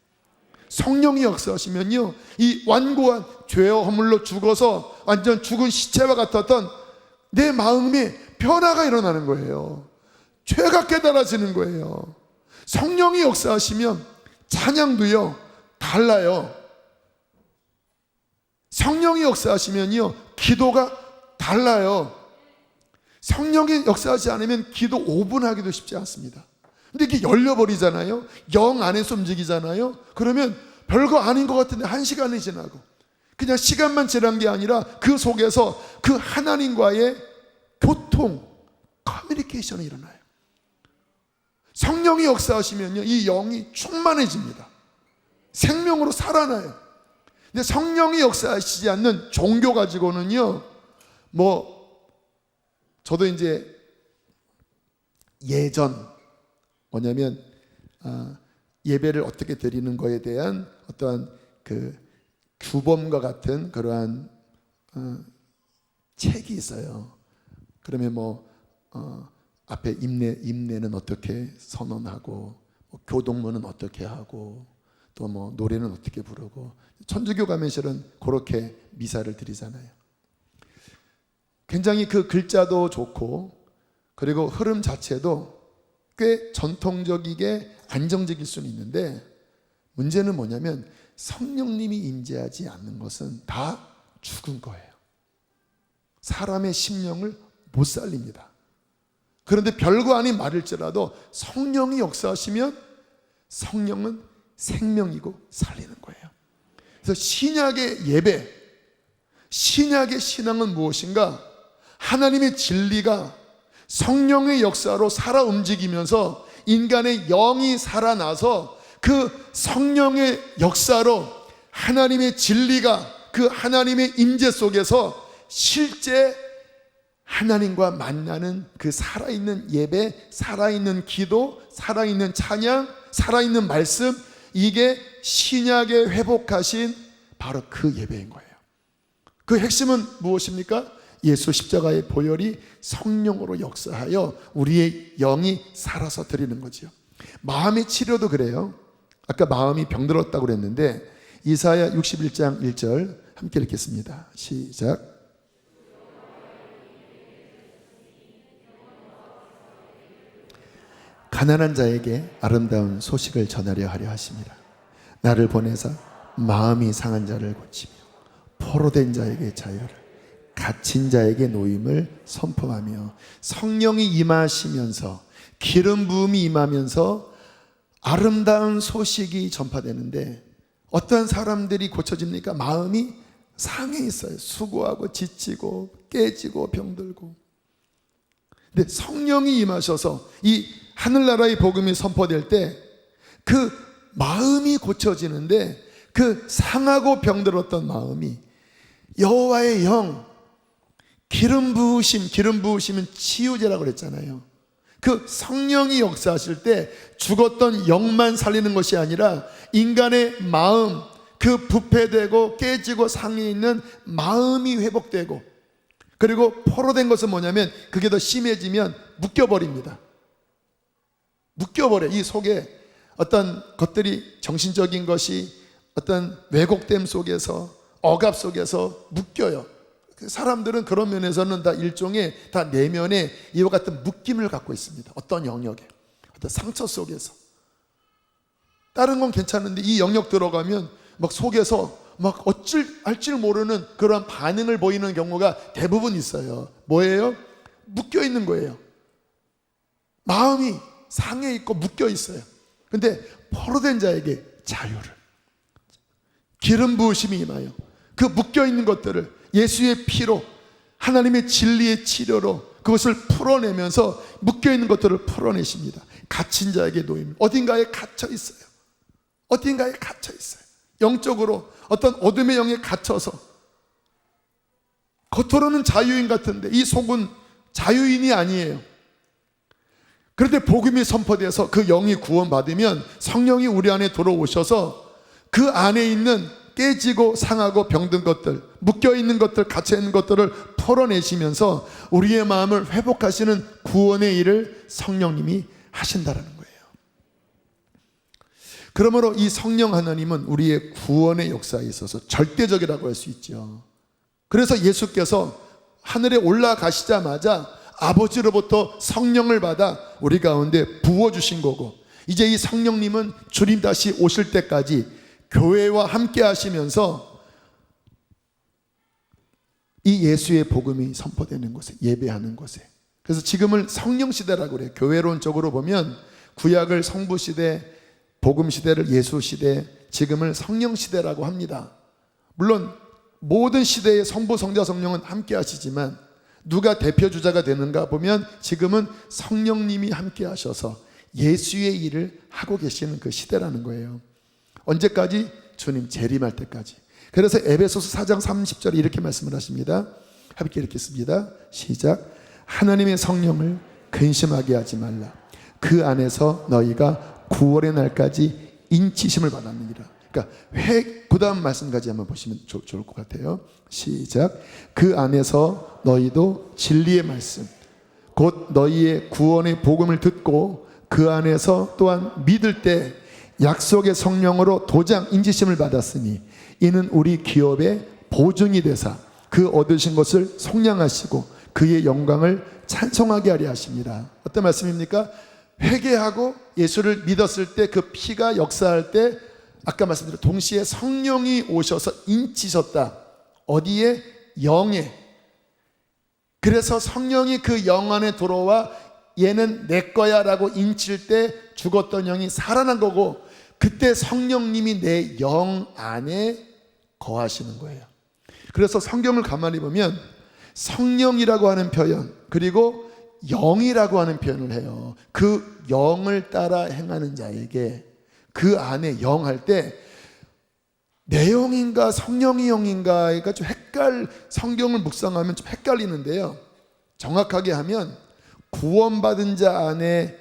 성령이 역사하시면요, 이 완고한 죄와 허물로 죽어서 완전 죽은 시체와 같았던 내 마음에 변화가 일어나는 거예요. 죄가 깨달아지는 거예요. 성령이 역사하시면 찬양도요 달라요. 성령이 역사하시면요 기도가 달라요. 성령이 역사하지 않으면 기도 5분 하기도 쉽지 않습니다. 근데 이게 열려버리잖아요. 영 안에서 움직이잖아요. 그러면 별거 아닌 것 같은데 1시간이 지나고 그냥 시간만 지난 게 아니라 그 속에서 그 하나님과의 교통, 커뮤니케이션이 일어나요. 성령이 역사하시면요 이 영이 충만해집니다. 생명으로 살아나요. 근데 성령이 역사하시지 않는 종교 가지고는요, 저도 이제 예전 뭐냐면 예배를 어떻게 드리는 거에 대한 어떠한 그 규범과 같은 그러한 책이 있어요. 그러면 앞에 임내는 어떻게 선언하고, 교동문은 어떻게 하고, 또 노래는 어떻게 부르고, 천주교 가면 실은 그렇게 미사를 드리잖아요. 굉장히 그 글자도 좋고, 그리고 흐름 자체도 꽤 전통적이게 안정적일 수는 있는데, 문제는 뭐냐면 성령님이 임재하지 않는 것은 다 죽은 거예요. 사람의 심령을 못 살립니다. 그런데 별거 아닌 말일지라도 성령이 역사하시면 성령은 생명이고 살리는 거예요. 그래서 신약의 예배, 신약의 신앙은 무엇인가? 하나님의 진리가 성령의 역사로 살아 움직이면서 인간의 영이 살아나서 그 성령의 역사로 하나님의 진리가 그 하나님의 임재 속에서 실제 하나님과 만나는 그 살아있는 예배, 살아있는 기도, 살아있는 찬양, 살아있는 말씀, 이게 신약에 회복하신 바로 그 예배인 거예요. 그 핵심은 무엇입니까? 예수 십자가의 보혈이 성령으로 역사하여 우리의 영이 살아서 드리는 거죠. 마음의 치료도 그래요. 아까 마음이 병들었다고 그랬는데 이사야 61장 1절 함께 읽겠습니다. 시작. 가난한 자에게 아름다운 소식을 전하려 하려 하심이라. 나를 보내사 마음이 상한 자를 고치며 포로된 자에게 자유를, 갇힌 자에게 노임을 선포하며. 성령이 임하시면서 기름 부음이 임하면서 아름다운 소식이 전파되는데 어떠한 사람들이 고쳐집니까? 마음이 상해 있어요. 수고하고 지치고 깨지고 병들고. 근데 성령이 임하셔서 이 하늘나라의 복음이 선포될 때 그 마음이 고쳐지는데 그 상하고 병들었던 마음이 여호와의 영, 기름 부으심은 치유제라고 그랬잖아요. 그 성령이 역사하실 때 죽었던 영만 살리는 것이 아니라 인간의 마음, 그 부패되고 깨지고 상해 있는 마음이 회복되고, 그리고 포로된 것은 뭐냐면 그게 더 심해지면 묶여버립니다. 묶여버려. 이 속에 어떤 것들이, 정신적인 것이 어떤 왜곡됨 속에서, 억압 속에서 묶여요. 사람들은 그런 면에서는 다 일종의 다 내면에 이와 같은 묶임을 갖고 있습니다. 어떤 영역에, 어떤 상처 속에서. 다른 건 괜찮은데 이 영역 들어가면 막 속에서 막 알줄 모르는 그런 반응을 보이는 경우가 대부분 있어요. 뭐예요? 묶여 있는 거예요. 마음이 상해 있고 묶여 있어요. 근데 포로된 자에게 자유를, 기름 부으심이 임하여 그 묶여 있는 것들을 예수의 피로, 하나님의 진리의 치료로 그것을 풀어내면서 묶여 있는 것들을 풀어내십니다. 갇힌 자에게 노임. 어딘가에 갇혀 있어요. 어딘가에 갇혀 있어요. 영적으로 어떤 어둠의 영에 갇혀서 겉으로는 자유인 같은데 이 속은 자유인이 아니에요. 그런데 복음이 선포되어서 그 영이 구원받으면 성령이 우리 안에 들어오셔서 그 안에 있는 깨지고 상하고 병든 것들, 묶여있는 것들, 갇혀있는 것들을 풀어내시면서 우리의 마음을 회복하시는 구원의 일을 성령님이 하신다라는 거예요. 그러므로 이 성령 하나님은 우리의 구원의 역사에 있어서 절대적이라고 할 수 있죠. 그래서 예수께서 하늘에 올라가시자마자 아버지로부터 성령을 받아 우리 가운데 부어주신 거고, 이제 이 성령님은 주님 다시 오실 때까지 교회와 함께 하시면서 이 예수의 복음이 선포되는 곳에, 예배하는 곳에, 그래서 지금은 성령 시대라고 그래요. 교회론적으로 보면 구약을 성부 시대, 복음 시대를 예수 시대, 지금을 성령 시대라고 합니다. 물론 모든 시대에 성부, 성자, 성령은 함께 하시지만 누가 대표 주자가 되는가 보면 지금은 성령님이 함께 하셔서 예수의 일을 하고 계시는 그 시대라는 거예요. 언제까지? 주님 재림할 때까지. 그래서 에베소서 4장 30절에 이렇게 말씀을 하십니다. 함께 읽겠습니다. 시작. 하나님의 성령을 근심하게 하지 말라. 그 안에서 너희가 구원의 날까지 인치심을 받았느니라. 그러니까 그 다음 말씀까지 한번 보시면 좋을 것 같아요. 시작. 그 안에서 너희도 진리의 말씀, 곧 너희의 구원의 복음을 듣고 그 안에서 또한 믿을 때 약속의 성령으로 도장 인지심을 받았으니 이는 우리 기업의 보증이 되사 그 얻으신 것을 속량하시고 그의 영광을 찬송하게 하려 하십니다. 어떤 말씀입니까? 회개하고 예수를 믿었을 때 그 피가 역사할 때 아까 말씀드린 동시에 성령이 오셔서 인치셨다. 어디에? 영에. 그래서 성령이 그 영 안에 들어와 얘는 내 거야 라고 인칠 때 죽었던 영이 살아난 거고, 그때 성령님이 내 영 안에 거하시는 거예요. 그래서 성경을 가만히 보면 성령이라고 하는 표현, 그리고 영이라고 하는 표현을 해요. 그 영을 따라 행하는 자에게, 그 안에 영 할 때 내 영인가 성령의 영인가가 좀 성경을 묵상하면 좀 헷갈리는데요, 정확하게 하면 구원받은 자 안에,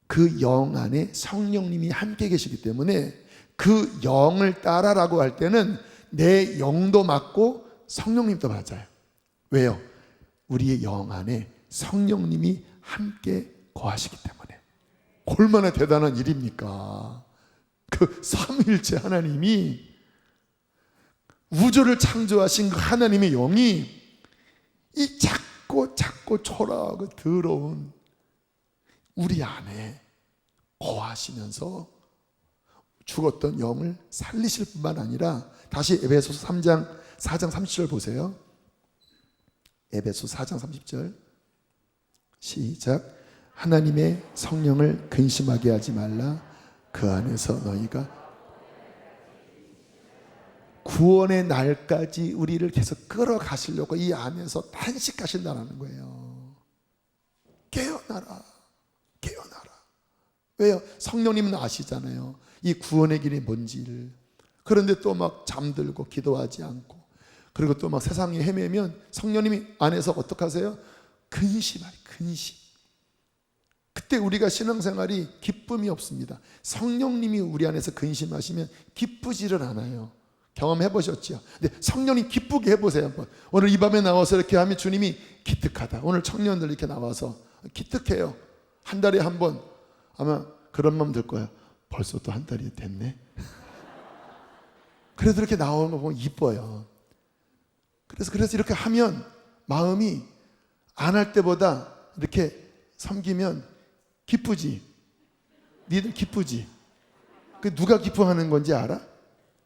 그 영 안에 성령님이 함께 계시기 때문에 그 영을 따라라고 할 때는 내 영도 맞고 성령님도 맞아요. 왜요? 우리의 영 안에 성령님이 함께 거하시기 때문에. 얼마나 대단한 일입니까? 그 삼위일체 하나님이, 우주를 창조하신 그 하나님의 영이 이 작고 초라하고 더러운 우리 안에 거하시면서 죽었던 영을 살리실 뿐만 아니라, 다시 에베소서 4장 30절 보세요. 에베소 4장 30절 시작. 하나님의 성령을 근심하게 하지 말라. 그 안에서 너희가 구원의 날까지 우리를 계속 끌어가시려고 이 안에서 탄식하신다는 거예요. 깨어나라, 깨어나라. 왜요? 성령님은 아시잖아요, 이 구원의 길이 뭔지를. 그런데 또 막 잠들고 기도하지 않고, 그리고 또 막 세상에 헤매면 성령님이 안에서 어떻게 하세요? 근심하리, 근심. 그때 우리가 신앙생활이 기쁨이 없습니다. 성령님이 우리 안에서 근심하시면 기쁘지를 않아요. 경험해 보셨죠? 근데 성령님 기쁘게 해보세요 한번. 오늘 이 밤에 나와서 이렇게 하면 주님이 기특하다. 오늘 청년들 이렇게 나와서 기특해요. 한 달에 한 번. 아마 그런 마음 들 거예요. 벌써 또 한 달이 됐네. 그래도 이렇게 나오는 거 보면 이뻐요. 그래서 이렇게 하면 마음이 안 할 때보다 이렇게 섬기면 기쁘지. 니들 기쁘지. 그 누가 기뻐하는 건지 알아?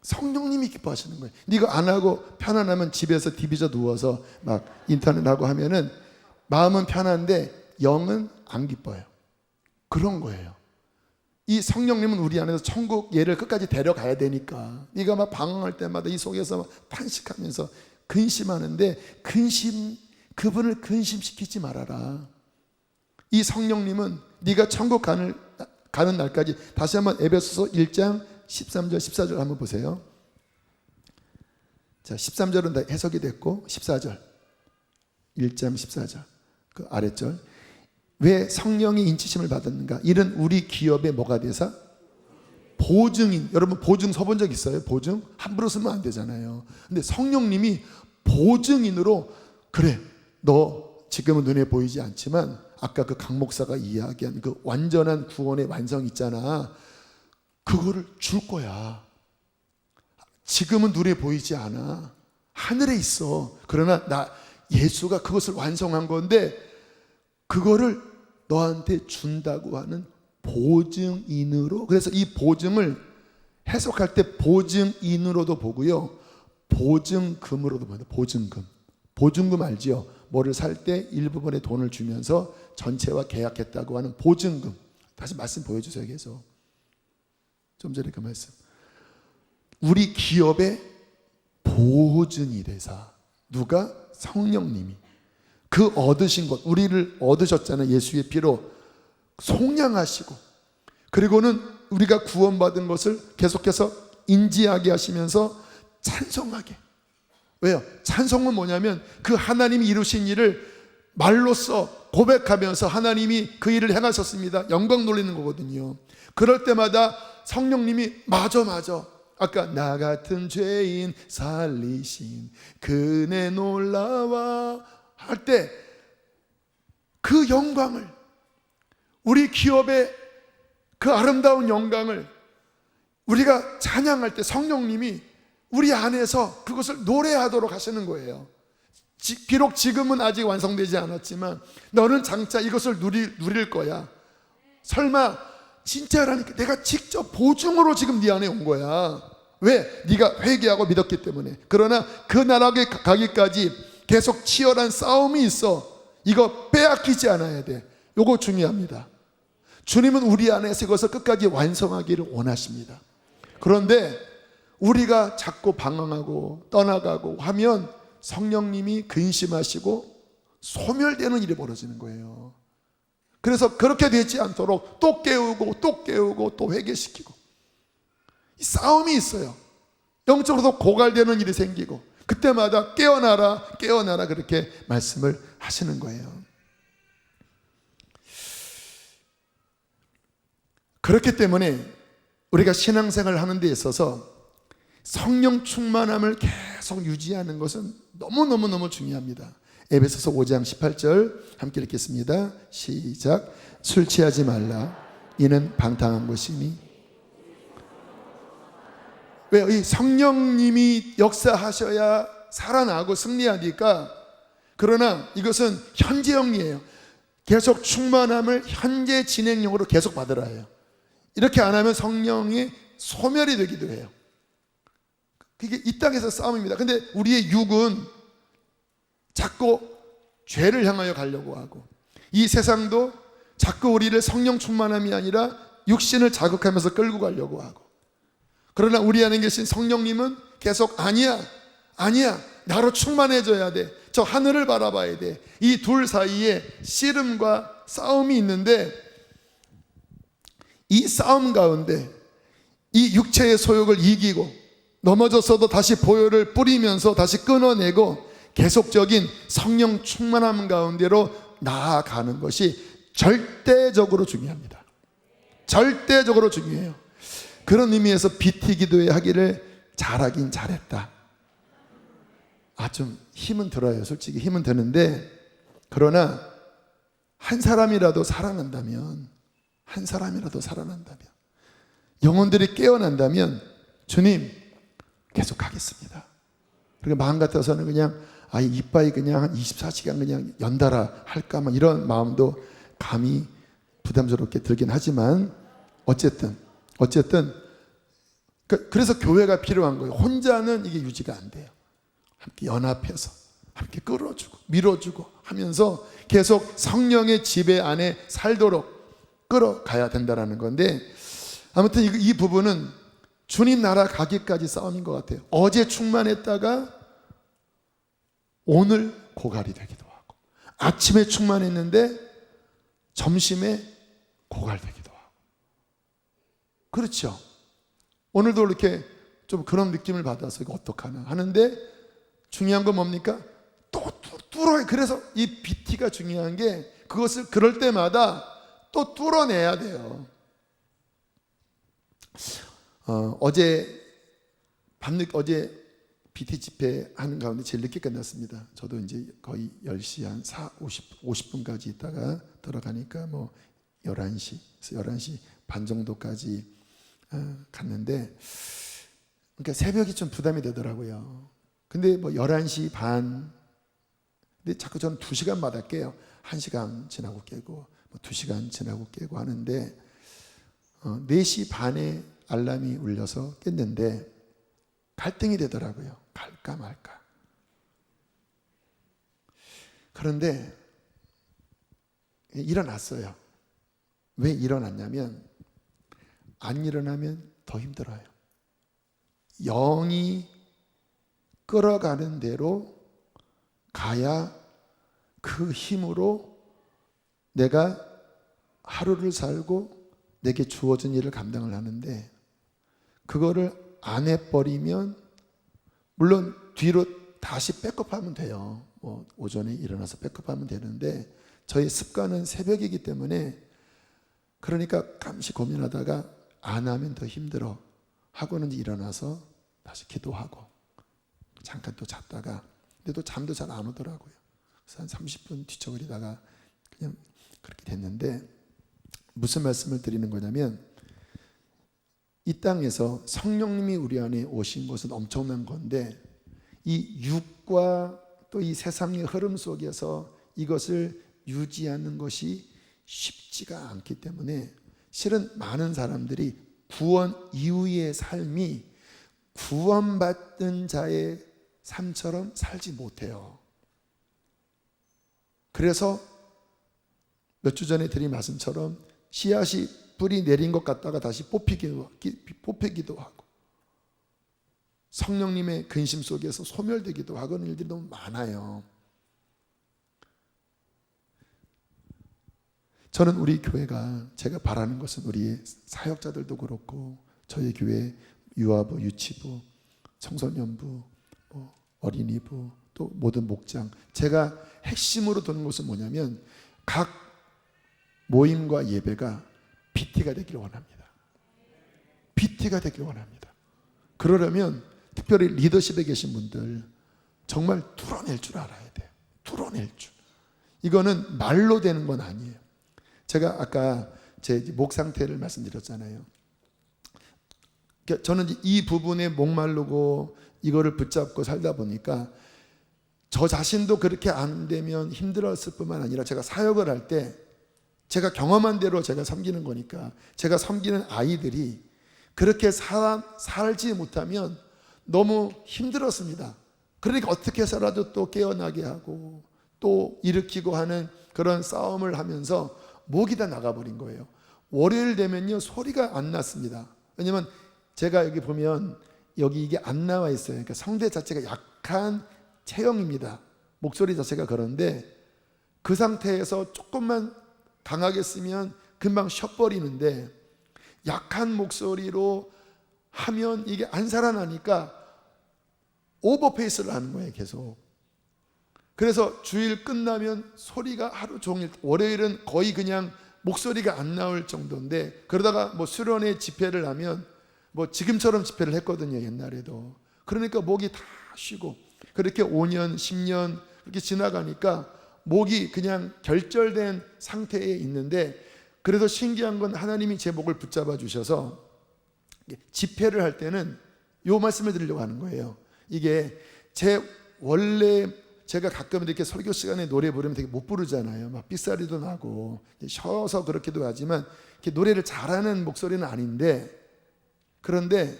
성령님이 기뻐하시는 거예요. 네가 안 하고 편안하면 집에서 디비저 누워서 막 인터넷하고 하면은 마음은 편한데 영은 안 기뻐요. 그런 거예요. 이 성령님은 우리 안에서 천국 얘를 끝까지 데려가야 되니까 네가 막 방황할 때마다 이 속에서 막 탄식하면서 근심하는데, 그분을 근심시키지 말아라. 이 성령님은 네가 천국 가는 날까지, 다시 한번 에베소서 1장 13절 14절 한번 보세요. 자, 13절은 다 해석이 됐고 14절 1장 14절 그 아랫절 왜 성령이 인치심을 받았는가? 이는 우리 기업의 뭐가 돼서? 보증인. 여러분 보증 써본 적 있어요? 보증? 함부로 쓰면 안 되잖아요. 근데 성령님이 보증인으로 그래 너 지금은 눈에 보이지 않지만 아까 그 강 목사가 이야기한 그 완전한 구원의 완성 있잖아. 그거를 줄 거야. 지금은 눈에 보이지 않아. 하늘에 있어. 그러나 나 예수가 그것을 완성한 건데 그거를 너한테 준다고 하는 보증인으로. 그래서 이 보증을 해석할 때 보증인으로도 보고요, 보증금으로도 봐요. 보증금. 보증금 알지요? 뭐를 살 때 일부분의 돈을 주면서 전체와 계약했다고 하는 보증금. 다시 말씀 보여주세요. 계속 좀 전에 그 말씀. 우리 기업의 보증이 되사. 누가? 성령님이. 그 얻으신 것, 우리를 얻으셨잖아요. 예수의 피로 속량하시고, 그리고는 우리가 구원받은 것을 계속해서 인지하게 하시면서 찬송하게. 왜요? 찬송은 뭐냐면 그 하나님이 이루신 일을 말로써 고백하면서 하나님이 그 일을 행하셨습니다, 영광 돌리는 거거든요. 그럴 때마다 성령님이 맞아 아까 나 같은 죄인 살리신 그네 놀라와 할 때 그 영광을, 우리 기업의 그 아름다운 영광을 우리가 찬양할 때 성령님이 우리 안에서 그것을 노래하도록 하시는 거예요. 비록 지금은 아직 완성되지 않았지만 너는 장차 이것을 누릴 거야. 설마 진짜라니까. 내가 직접 보증으로 지금 네 안에 온 거야. 왜? 네가 회개하고 믿었기 때문에. 그러나 그 나라에 가기까지 계속 치열한 싸움이 있어. 이거 빼앗기지 않아야 돼. 이거 중요합니다. 주님은 우리 안에서 이것을 끝까지 완성하기를 원하십니다. 그런데 우리가 자꾸 방황하고 떠나가고 하면 성령님이 근심하시고 소멸되는 일이 벌어지는 거예요. 그래서 그렇게 되지 않도록 또 깨우고 또 회개시키고, 이 싸움이 있어요. 영적으로도 고갈되는 일이 생기고, 그때마다 깨어나라 그렇게 말씀을 하시는 거예요. 그렇기 때문에 우리가 신앙생활을 하는 데 있어서 성령 충만함을 계속 유지하는 것은 너무너무 중요합니다. 에베소서 5장 18절 함께 읽겠습니다. 시작. 술 취하지 말라. 이는 방탕한 것이니. 왜요? 이 성령님이 역사하셔야 살아나고 승리하니까. 그러나 이것은 현재형이에요. 계속 충만함을 현재 진행형으로 계속 받으라 해요. 이렇게 안 하면 성령이 소멸이 되기도 해요. 그게 이 땅에서 싸움입니다. 근데 우리의 육은 자꾸 죄를 향하여 가려고 하고, 이 세상도 자꾸 우리를 성령 충만함이 아니라 육신을 자극하면서 끌고 가려고 하고, 그러나 우리 안에 계신 성령님은 계속 아니야 나로 충만해져야 돼. 저 하늘을 바라봐야 돼. 이 둘 사이에 씨름과 싸움이 있는데, 이 싸움 가운데 이 육체의 소욕을 이기고 넘어졌어도 다시 보혈을 뿌리면서 다시 끊어내고 계속적인 성령 충만함 가운데로 나아가는 것이 절대적으로 중요합니다. 절대적으로 중요해요. 그런 의미에서 BT 기도회 하기를 잘하긴 잘했다. 좀 힘은 들어요. 솔직히 힘은 드는데, 그러나 한 사람이라도 살아난다면, 영혼들이 깨어난다면 주님 계속 하겠습니다. 그리고 마음 같아서는 그냥 이빠이 그냥 한 24시간 그냥 연달아 할까 이런 마음도 감히 부담스럽게 들긴 하지만, 어쨌든 그래서 교회가 필요한 거예요. 혼자는 이게 유지가 안 돼요. 함께 연합해서 함께 끌어주고 밀어주고 하면서 계속 성령의 지배 안에 살도록 끌어가야 된다는 건데, 아무튼 이 부분은 주님 나라 가기까지 싸움인 것 같아요. 어제 충만했다가 오늘 고갈이 되기도 하고, 아침에 충만했는데 점심에 고갈되기도 하고. 그렇죠? 오늘도 이렇게 좀 그런 느낌을 받아서 이거 어떡하나 하는데 중요한 건 뭡니까? 또 뚫어요. 그래서 이 BT가 중요한 게 그것을 그럴 때마다 또 뚫어내야 돼요. 어제 BT 집회 하는 가운데 제일 늦게 끝났습니다. 저도 이제 거의 10시 한 50분까지 있다가 들어가니까 뭐 11시, 11시 반 정도까지 갔는데, 그러니까 새벽이 좀 부담이 되더라고요. 근데 뭐 11시 반, 근데 자꾸 저는 2시간마다 깨요. 1시간 지나고 깨고, 뭐 2시간 지나고 깨고 하는데, 4시 반에 알람이 울려서 깼는데 갈등이 되더라고요. 갈까 말까. 그런데 일어났어요. 왜 일어났냐면, 안 일어나면 더 힘들어요. 영이 끌어가는 대로 가야 그 힘으로 내가 하루를 살고 내게 주어진 일을 감당을 하는데, 그거를 안 해버리면, 물론 뒤로 다시 백업하면 돼요. 뭐 오전에 일어나서 백업하면 되는데, 저의 습관은 새벽이기 때문에, 그러니까 잠시 고민하다가 안 하면 더 힘들어 하고는 일어나서 다시 기도하고 잠깐 또 잤다가, 근데 또 잠도 잘 안 오더라고요. 그래서 한 30분 뒤척거리다가 그냥 그렇게 됐는데, 무슨 말씀을 드리는 거냐면, 이 땅에서 성령님이 우리 안에 오신 것은 엄청난 건데, 이 육과 또 이 세상의 흐름 속에서 이것을 유지하는 것이 쉽지가 않기 때문에, 실은 많은 사람들이 구원 이후의 삶이 구원받은 자의 삶처럼 살지 못해요. 그래서 몇 주 전에 드린 말씀처럼 씨앗이 뿌리 내린 것 같다가 다시 뽑히기도 하고, 성령님의 근심 속에서 소멸되기도 하고 하는 일들이 너무 많아요. 저는 우리 교회가, 제가 바라는 것은 우리 사역자들도 그렇고, 저희 교회 유아부, 유치부, 청소년부, 어린이부, 또 모든 목장, 제가 핵심으로 두는 것은 뭐냐면, 각 모임과 예배가 BT가 되기를 원합니다. BT가 되기를 원합니다. 그러려면 특별히 리더십에 계신 분들 정말 뚫어낼 줄 알아야 돼요. 뚫어낼 줄. 이거는 말로 되는 건 아니에요. 제가 아까 제 목 상태를 말씀드렸잖아요. 저는 이 부분에 목마르고 이거를 붙잡고 살다 보니까 저 자신도 그렇게 안 되면 힘들었을 뿐만 아니라, 제가 사역을 할 때 제가 경험한 대로 제가 섬기는 거니까, 제가 섬기는 아이들이 그렇게 살지 못하면 너무 힘들었습니다. 그러니까 어떻게 해서라도 또 깨어나게 하고 또 일으키고 하는 그런 싸움을 하면서 목이 다 나가버린 거예요. 월요일 되면요, 소리가 안 났습니다. 왜냐면 제가 여기 보면 여기 이게 안 나와 있어요. 그러니까 성대 자체가 약한 체형입니다. 목소리 자체가. 그런데 그 상태에서 조금만 강하게 쓰면 금방 쉬어버리는데, 약한 목소리로 하면 이게 안 살아나니까 오버페이스를 하는 거예요, 계속. 그래서 주일 끝나면 소리가 하루 종일, 월요일은 거의 그냥 목소리가 안 나올 정도인데, 그러다가 뭐 수련회 집회를 하면 뭐 지금처럼 집회를 했거든요, 옛날에도. 그러니까 목이 다 쉬고, 그렇게 5년, 10년 그렇게 지나가니까 목이 그냥 결절된 상태에 있는데, 그래도 신기한 건 하나님이 제 목을 붙잡아 주셔서 집회를 할 때는 요 말씀을 드리려고 하는 거예요. 이게 제 원래, 제가 가끔 이렇게 설교 시간에 노래 부르면 되게 못 부르잖아요. 막 삐싸리도 나고 쉬어서 그렇기도 하지만 이렇게 노래를 잘하는 목소리는 아닌데, 그런데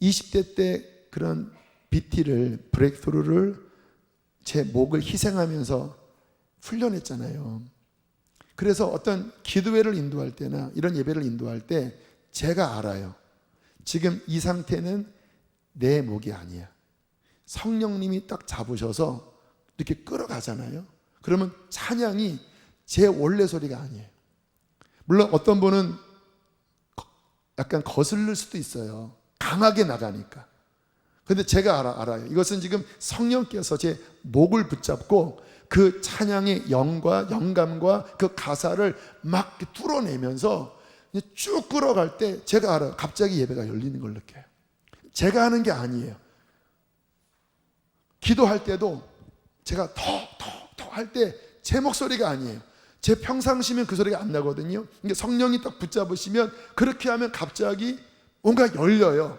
20대 때 그런 BT를, 브레이크스루를 제 목을 희생하면서 훈련했잖아요. 그래서 어떤 기도회를 인도할 때나 이런 예배를 인도할 때 제가 알아요. 지금 이 상태는 내 목이 아니야. 성령님이 딱 잡으셔서 이렇게 끌어가잖아요. 그러면 찬양이 제 원래 소리가 아니에요. 물론 어떤 분은 약간 거슬릴 수도 있어요. 강하게 나가니까. 근데 제가 알아요. 이것은 지금 성령께서 제 목을 붙잡고 그 찬양의 영과 영감과 그 가사를 막 뚫어내면서 쭉 끌어갈 때 제가 알아요. 갑자기 예배가 열리는 걸 느껴요. 제가 하는 게 아니에요. 기도할 때도 제가 더 할 때 제 목소리가 아니에요. 제 평상시면 그 소리가 안 나거든요. 그러니까 성령이 딱 붙잡으시면 그렇게 하면 갑자기 뭔가 열려요.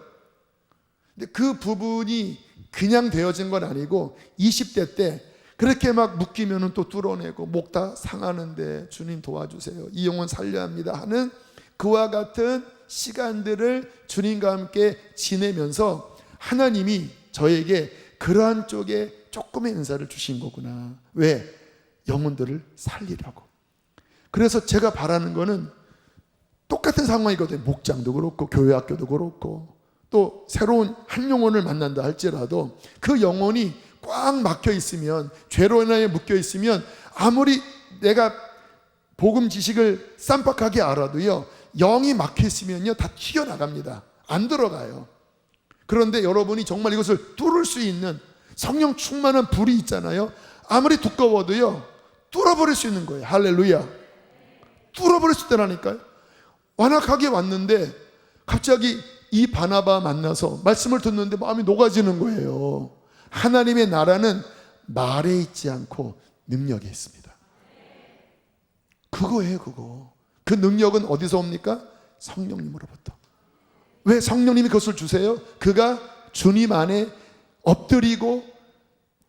근데 그 부분이 그냥 되어진 건 아니고 20대 때 그렇게 막 묶이면은 또 뚫어내고 목 다 상하는데 주님 도와주세요. 이 영혼 살려야 합니다 하는 그와 같은 시간들을 주님과 함께 지내면서 하나님이 저에게 그러한 쪽에 조금의 은사를 주신 거구나. 왜? 영혼들을 살리려고. 그래서 제가 바라는 거는 똑같은 상황이거든요. 목장도 그렇고 교회 학교도 그렇고 또 새로운 한 영혼을 만난다 할지라도 그 영혼이 꽉 막혀 있으면, 죄로 인하여 묶여 있으면 아무리 내가 복음 지식을 쌈박하게 알아도요, 영이 막혀 있으면요 다 튀어나갑니다. 안 들어가요. 그런데 여러분이 정말 이것을 뚫을 수 있는 성령 충만한 불이 있잖아요. 아무리 두꺼워도요 뚫어버릴 수 있는 거예요. 할렐루야. 뚫어버릴 수 있다니까요. 완악하게 왔는데 갑자기 이 바나바 만나서 말씀을 듣는데 마음이 녹아지는 거예요. 하나님의 나라는 말에 있지 않고 능력에 있습니다. 그거예요, 그거. 그 능력은 어디서 옵니까? 성령님으로부터. 왜 성령님이 그것을 주세요? 그가 주님 안에 엎드리고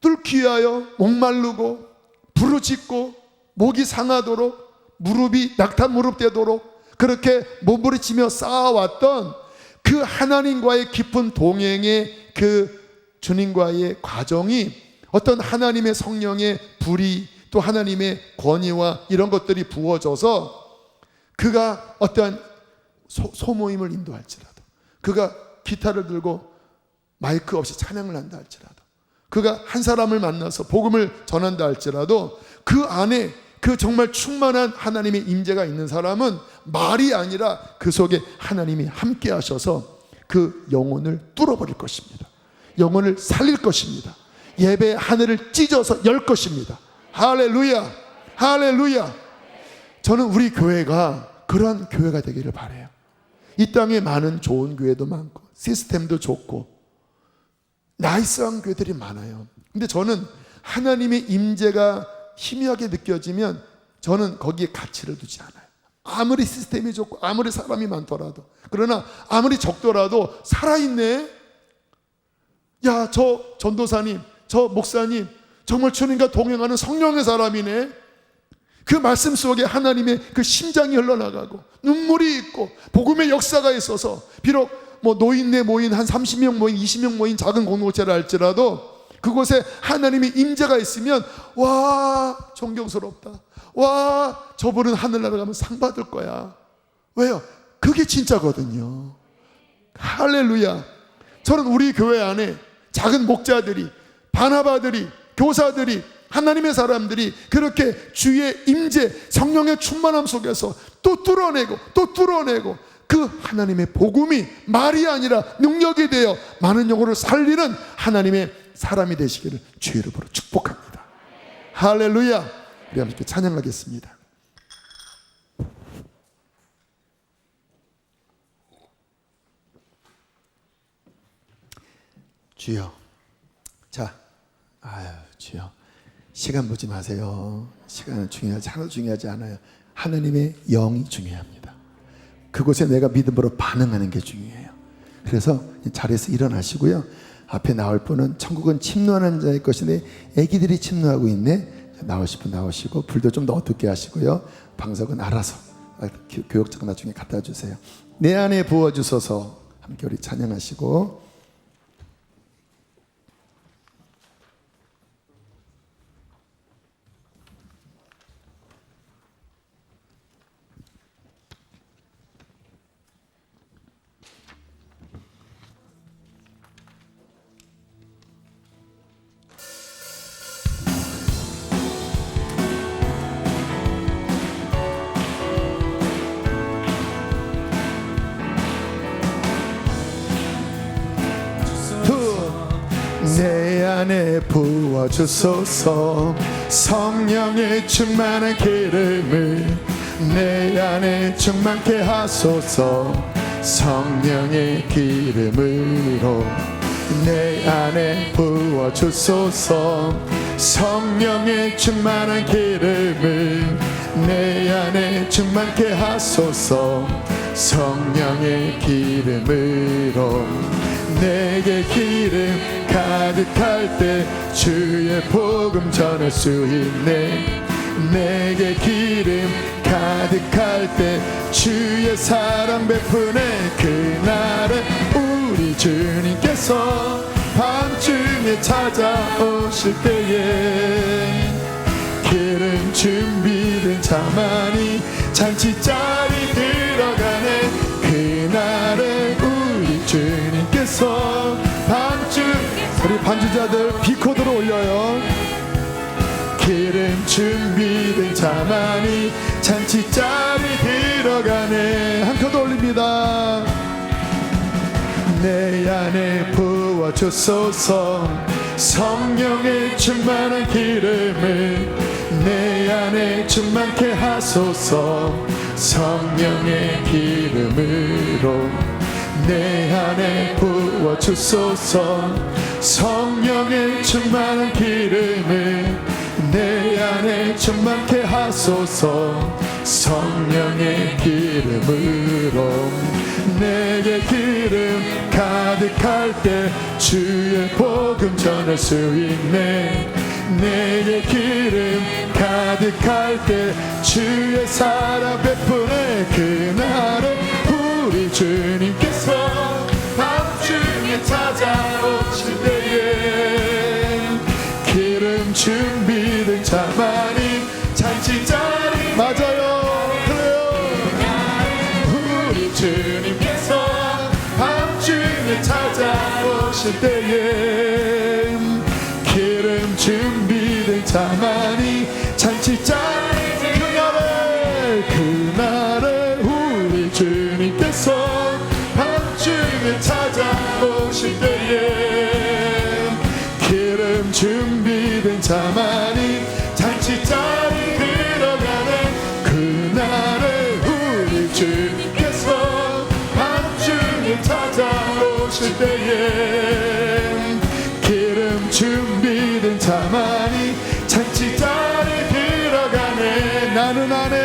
뚫기 위하여 목마르고 부르짖고 목이 상하도록 무릎이 낙타 무릎 되도록 그렇게 몸부림치며 쌓아왔던 그 하나님과의 깊은 동행의 그 주님과의 과정이 어떤 하나님의 성령의 불이 또 하나님의 권위와 이런 것들이 부어져서 그가 어떠한 소모임을 인도할지라도, 그가 기타를 들고 마이크 없이 찬양을 한다 할지라도, 그가 한 사람을 만나서 복음을 전한다 할지라도 그 안에 그 정말 충만한 하나님의 임재가 있는 사람은 말이 아니라 그 속에 하나님이 함께 하셔서 그 영혼을 뚫어버릴 것입니다. 영혼을 살릴 것입니다. 예배의 하늘을 찢어서 열 것입니다. 할렐루야, 할렐루야. 저는 우리 교회가 그러한 교회가 되기를 바라요. 이 땅에 많은 좋은 교회도 많고 시스템도 좋고 나이스한 교회들이 많아요. 근데 저는 하나님의 임재가 희미하게 느껴지면 저는 거기에 가치를 두지 않아요. 아무리 시스템이 좋고 아무리 사람이 많더라도, 그러나 아무리 적더라도 살아있네. 야, 저 전도사님, 저 목사님 정말 주님과 동행하는 성령의 사람이네. 그 말씀 속에 하나님의 그 심장이 흘러나가고 눈물이 있고 복음의 역사가 있어서, 비록 뭐 노인네 모인 한 30명 모인 20명 모인 작은 공동체라 할지라도 그곳에 하나님의 임재가 있으면 와, 존경스럽다. 와, 저분은 하늘나라 가면 상 받을 거야. 왜요? 그게 진짜거든요. 할렐루야. 저는 우리 교회 안에 작은 목자들이, 바나바들이, 교사들이, 하나님의 사람들이 그렇게 주의 임재, 성령의 충만함 속에서 또 뚫어내고 또 뚫어내고 그 하나님의 복음이 말이 아니라 능력이 되어 많은 영혼을 살리는 하나님의 사람이 되시기를 주의 이름으로 축복합니다. 할렐루야. 우리 함께 찬양하겠습니다. 주여. 자, 주여. 시간 보지 마세요. 시간은 중요하지, 하나도 중요하지 않아요. 하나님의 영이 중요합니다. 그곳에 내가 믿음으로 반응하는 게 중요해요. 그래서 자리에서 일어나시고요. 앞에 나올 분은 천국은 침노하는 자의 것인데 애기들이 침노하고 있네. 나오실 분 나오시고 불도 좀 더 어둡게 하시고요. 방석은 알아서 교역자가 나중에 갖다 주세요. 내 안에 부어주소서. 함께 우리 찬양하시고 안에 부어주소서. 성령의 충만한 기름을 내 안에 충만케 하소서. 성령의 기름으로 내 안에 부어주소서. 성령의 충만한 기름을 내 안에 충만케 하소서. 성령의 기름으로 내게 기름 가득할 때 주의 복음 전할 수 있네. 내게 기름 가득할 때 주의 사랑 베푸네. 그날에 우리 주님께서 밤중에 찾아오실 때에 기름 준비된 자만이 잔치자리 들어가네. 그날에 우리 주님께서 밤중, 우리 반주자들 비코드로 올려요. 기름 준비된 자만이 잔치자리 들어가네. 한 컷 올립니다. 내 안에 부어주소서. 성령의 충만한 기름을 내 안에 충만케 하소서. 성령의 기름으로 내 안에 부어주소서. 성령의 충만한 기름을 내 안에 충만케 하소서. 성령의 기름으로 내게 기름 가득할 때 주의 복음 전할 수 있네. 내게 기름 가득할 때 주의 사랑 베푸네. 그날에 우리 주님께서 밤중에 찾아오실 때에 기름 준비된 자만이 잔치자리. 맞아요, 그래요. 우리 주님께서 밤중에 찾아오실 때에 기름 준비된 자만이 잔치자리. 그날에 우리 주님께서 밤중에 찾아오실 때에 기름 준비된 자만이 잔치자리 들어가네. 그날에 우리 주님께서 밤중에 찾아오실 때에 기름 준비된 자만이 잔치자리 들어가네. 나는 안에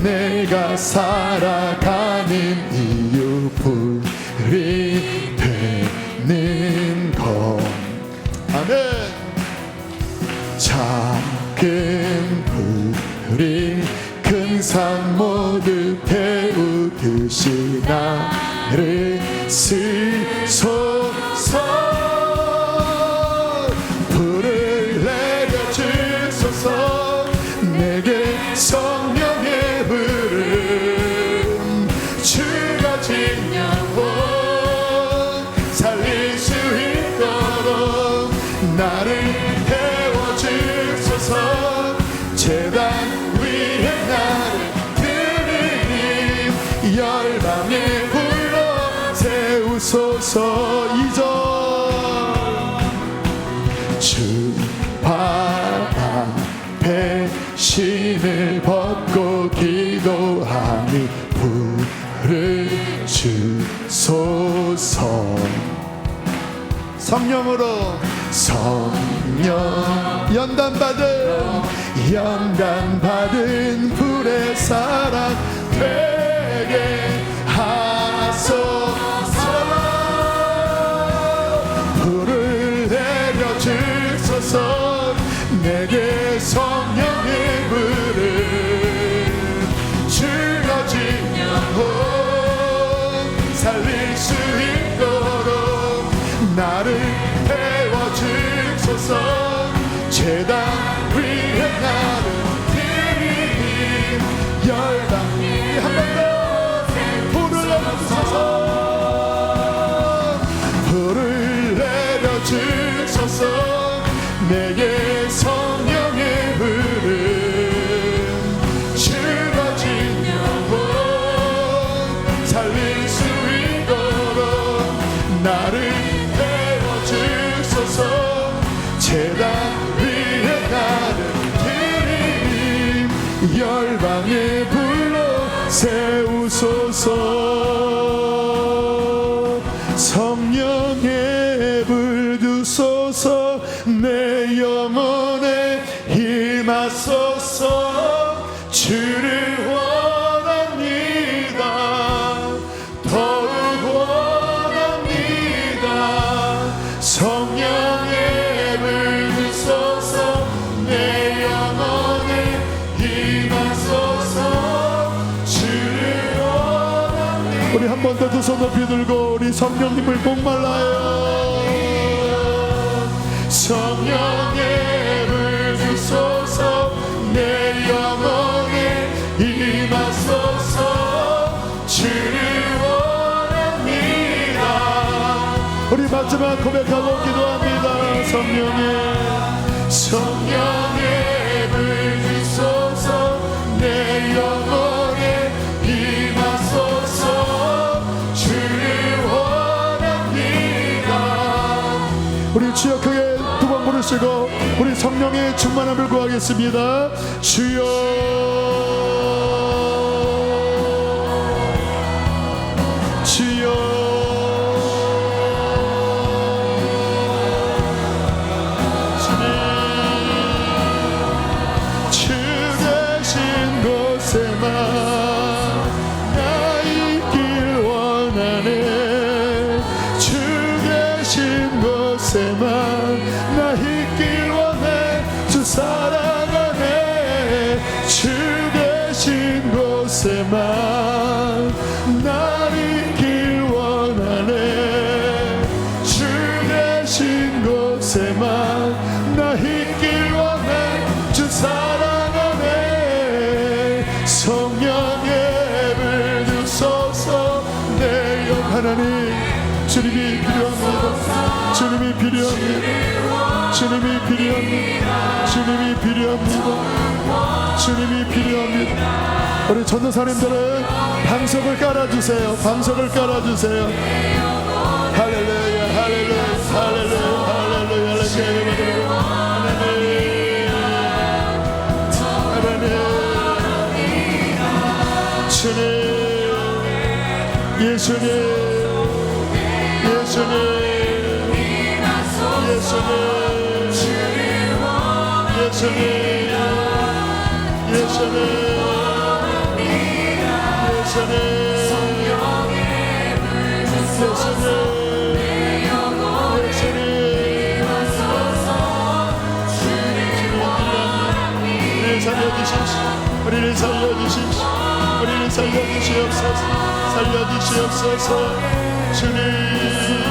내가 살아가는 이유 불이 되는 것. 아멘. 작은 불이 큰 산 모두 태우듯이 나를 쓰소서. 불을 내려주소서. 내게 성령의 불을 주어진 영혼 살릴 수 있도록 나를 태워주소서. 제단 위에 나를 드리니 열방의 불로 세우소서. 2절 주 앞에 신을 벗고 기도하니 불을 주소서. 성령으로 성령 연단받은 불의 사랑 되게 하소서. 불을 내려주소서. 내게 성령의 불을 주어진 영혼 살릴 수 있도록 나를 태워주소서. 제단 위에 나를 드리니 열방이 한 번 더 불을 내려주소서. 불을 내려주소서. 내게 성령의 불을 주어진 영혼 살릴 수 있도록 위에 나를 드리니 열방의 불로 세우소서. 성령의 불 주소서. 내 영혼에 임하소서. 주를 원합니다. 더욱 원합니다. 성령의 불 주소서. 내 영혼에 임하소서. 주를 원합니다. 우리 한 번 더 두 손 높이 들고 우리 성령님을 목말라요. 성령의 불 주소서. 내 영혼에 임하소서. 주를 원합니다. 우리 마지막 고백하고 기도합니다. 성령의 불 주소서. 내 영혼에 임하소서. 주를 원합니다. 우리 주여 크게 두 번 부르시고 우리 성령의 충만함을 구하겠습니다. 주여, 주여, 주님, 주 계신 곳에만 나 있길 원하네. 주 계신 곳에만 나 있길 원해. 주 사랑하네. 주 계신 곳에만 날 있길 원하네. 주 계신 곳에만 나 있길 원해. 주 사랑하네. 성령의 불 주소서. 내 영 하나님, 주님이 필요합니다. 주님이 필요합니다. 주님이 필요합니다. 주님이 필요합니다. 주님이 필요합니다. 우리 전도사님들은 방석을 깔아주세요. 방석을 깔아주세요. 할렐루야, 할렐루야, 할렐루야, 할렐루야, 하나님, 주님, 예수님, 예수님, 예수님, 예수님, 예수님, 예수님, 성령의 불 주소서. 내 영혼에 임하소서. 주를 원합니다. 우리를 살려주십시오. 우리를 살려주십시오. 우리를 살려주시옵소서. 살려주시옵소서. 주님, 주님,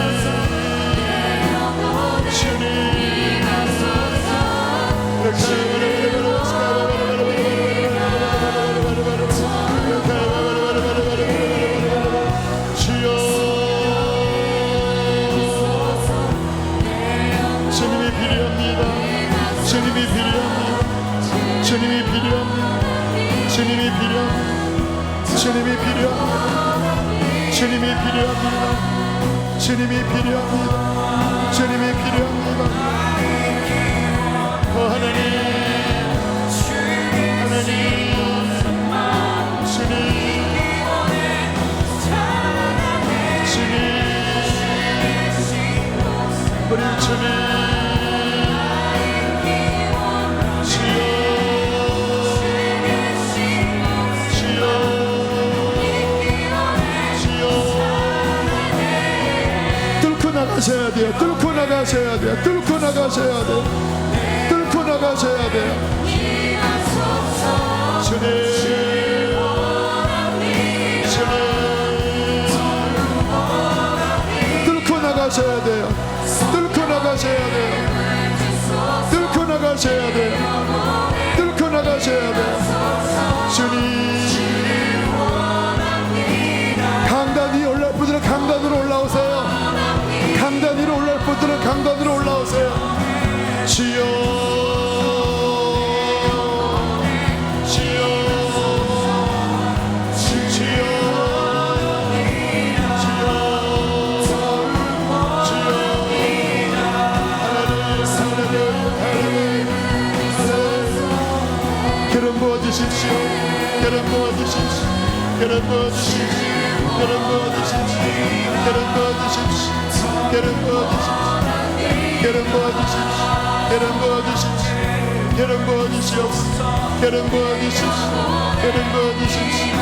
주여, 주님이 필요합니다. 주님이 필요합니다. 주님이 필요합니다. 주님이 필요합니다. 주님이 필요합니다. 주님이 필요합니다. 주님이 필요합니다. 주님이 필요합니다. 하나님, 하나님, 주님, 주님, 우리 주님, 주여, 주여, 주여, 뚫고 나가셔야 돼요. 뚫고 나가셔야 돼요. 뚫고 나가셔야 돼요. 뚫고 나가셔야 돼요. 주님, 주님, 뚫고 나가셔야 돼요. 뚫고 나가셔야 돼요. 뚫고 나가셔야 돼요. 뚫고 나가셔야 돼요. 주님, 강단 위에 올라올 분들은 강단으로 올라오세요. 강단 위로 올라올 분들은 강단으로 올라오세요. 주여, 주여, 주여, 주여, 주여, 하나님, 하나님, 부어주십시오. 기름 부어주십시오. 기름 부어주십시오. 기름 부어주십시오. 기름 부어주십시오. 기름 부어주십시오. 기름 부어주십시오. 기름 부어주십시오. 기름 부어주시옵소서. 기름 부어주십시오. 기름 부어주십시오.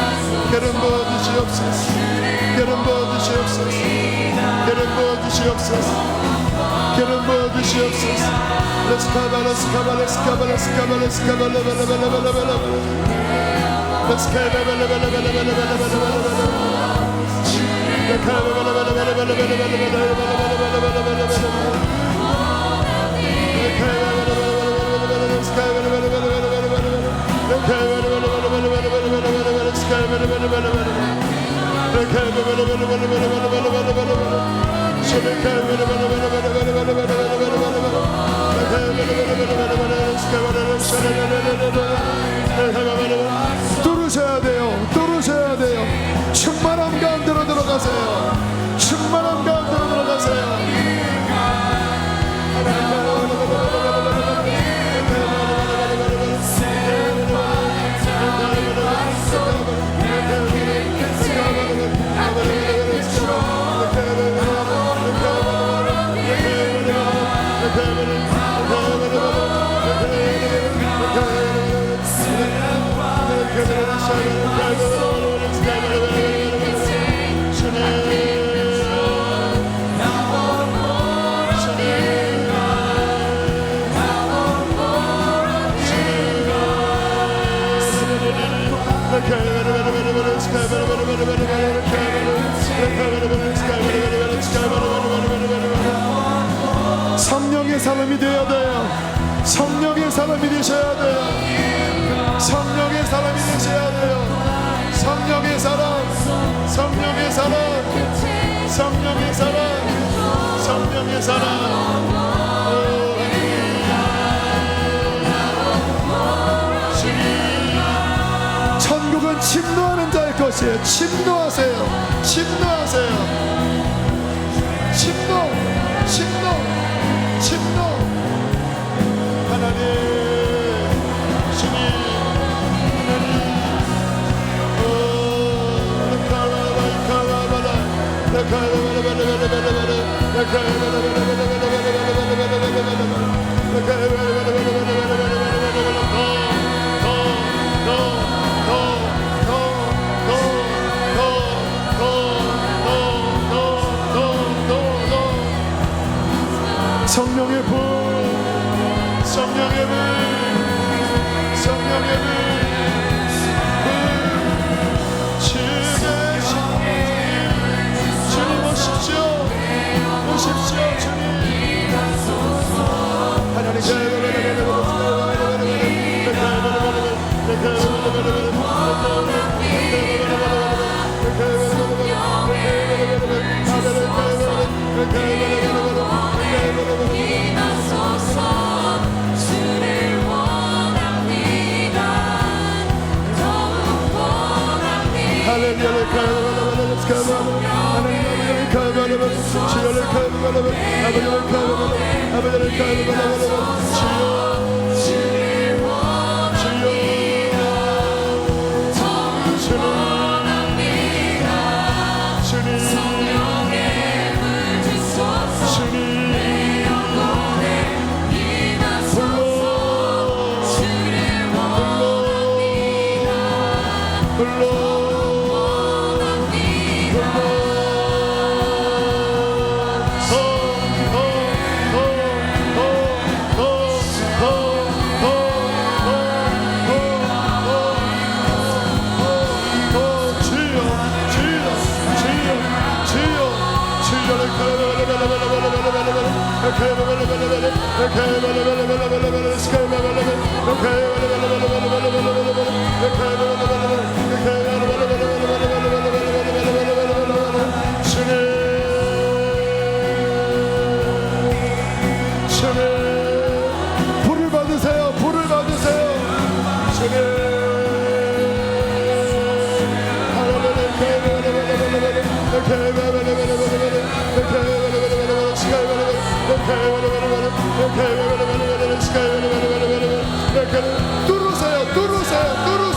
기름 부어주시옵소서. 기름 부어주시옵소서. 기름 부어주시옵소서. 기름 부어주시옵소서. Let's cover, let's cover, let's cover, let's cover, let's cover, let's 뚫으셔야 돼요. 뚫으셔야 돼요. 충만함 가운데로 들어가세요. 충만함 가운데로 들어가세요. 성령의 사람이 되어야 돼요. 성령의 사람이 되셔야 돼요. 성령의 사람이 되셔야 돼요. 성령의 사람, 성령의 사람, 성령의 사람, 성령의 사람. 천국은 침노하는 자의 것이에요. 침노하세요. 침노하세요. 침노, 침노, 침노. 하나님, 주님, 하나님. 성령의 불, 성령의 불, 성령의 불, 주님 오십시오, 오십시오 주님. 하나님 불을 받으세요. 불을 받으세요. 뚫으세요. 뚫으세요. 뚫으세요.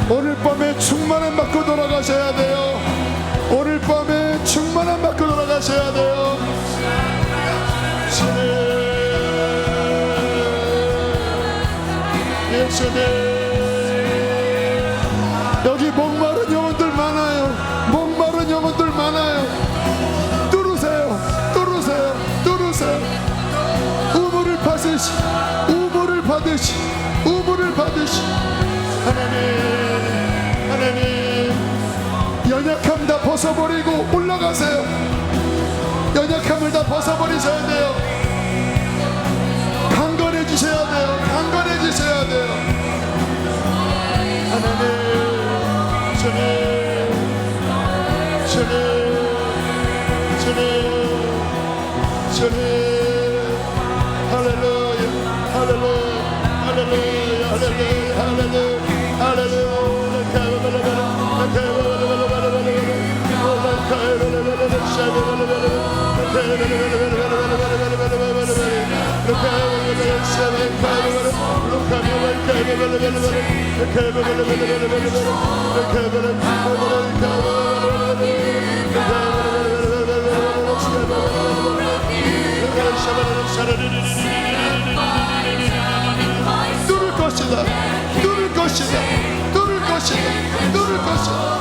오늘 밤에 충만함 받고 돌아가셔야 돼요. 오늘 밤에 충만함 받고 돌아가셔야 돼요. 여기 목마른 영혼들 많아요. 목마른 영혼들 많아요. 뚫으세요. 뚫으세요. 뚫으세요. 우물을 받으시, 우물을 받으시, 우물을 받으시. 하나님, 연약함 다 벗어버리고 올라가세요. 연약함을 다 벗어버리셔야 돼요. 강건해지셔야 돼요. 강건해지셔야 돼요. 하나님, 주님, 할렐루야, 할렐루야, 할렐루야, 할렐루야, 할렐루야, 할렐루야. 뚫을 것이다. 뚫을 것이다. 뚫을 것이다. 뚫을 것이다.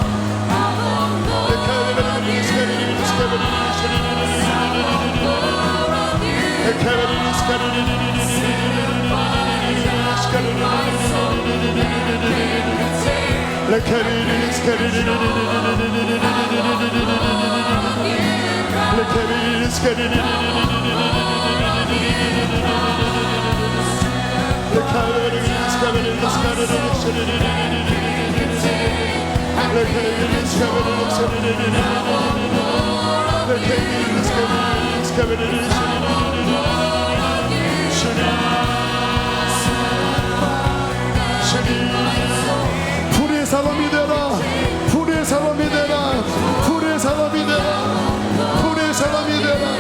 불의 사람이 되라. 불의 사람이 되라. 불의 사람이 되라. 불의 사람이 되라.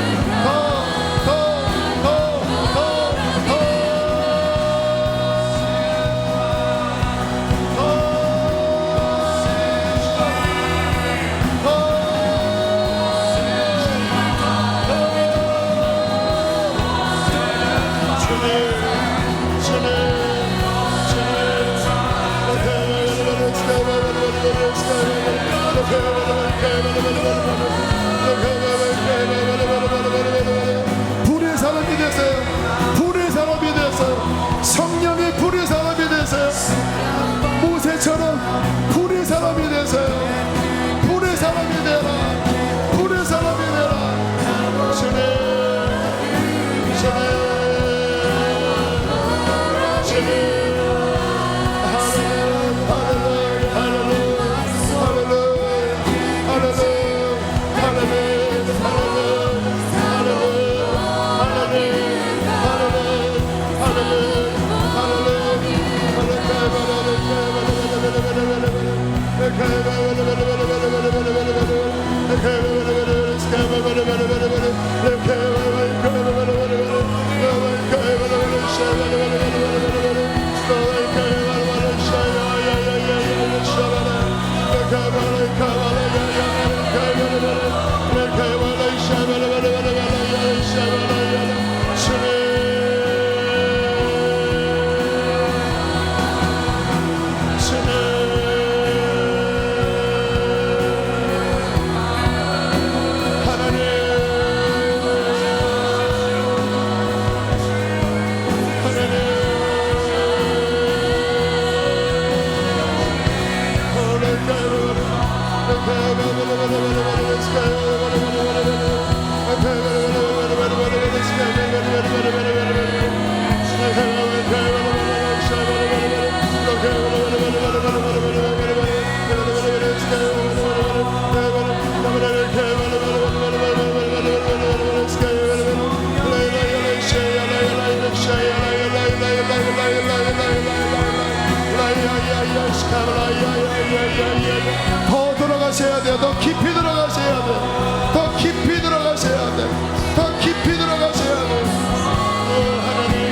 주여 더 깊이 들어가셔야 돼. 더 깊이 들어가셔야 돼. 더 깊이 들어가셔야 돼. 하나님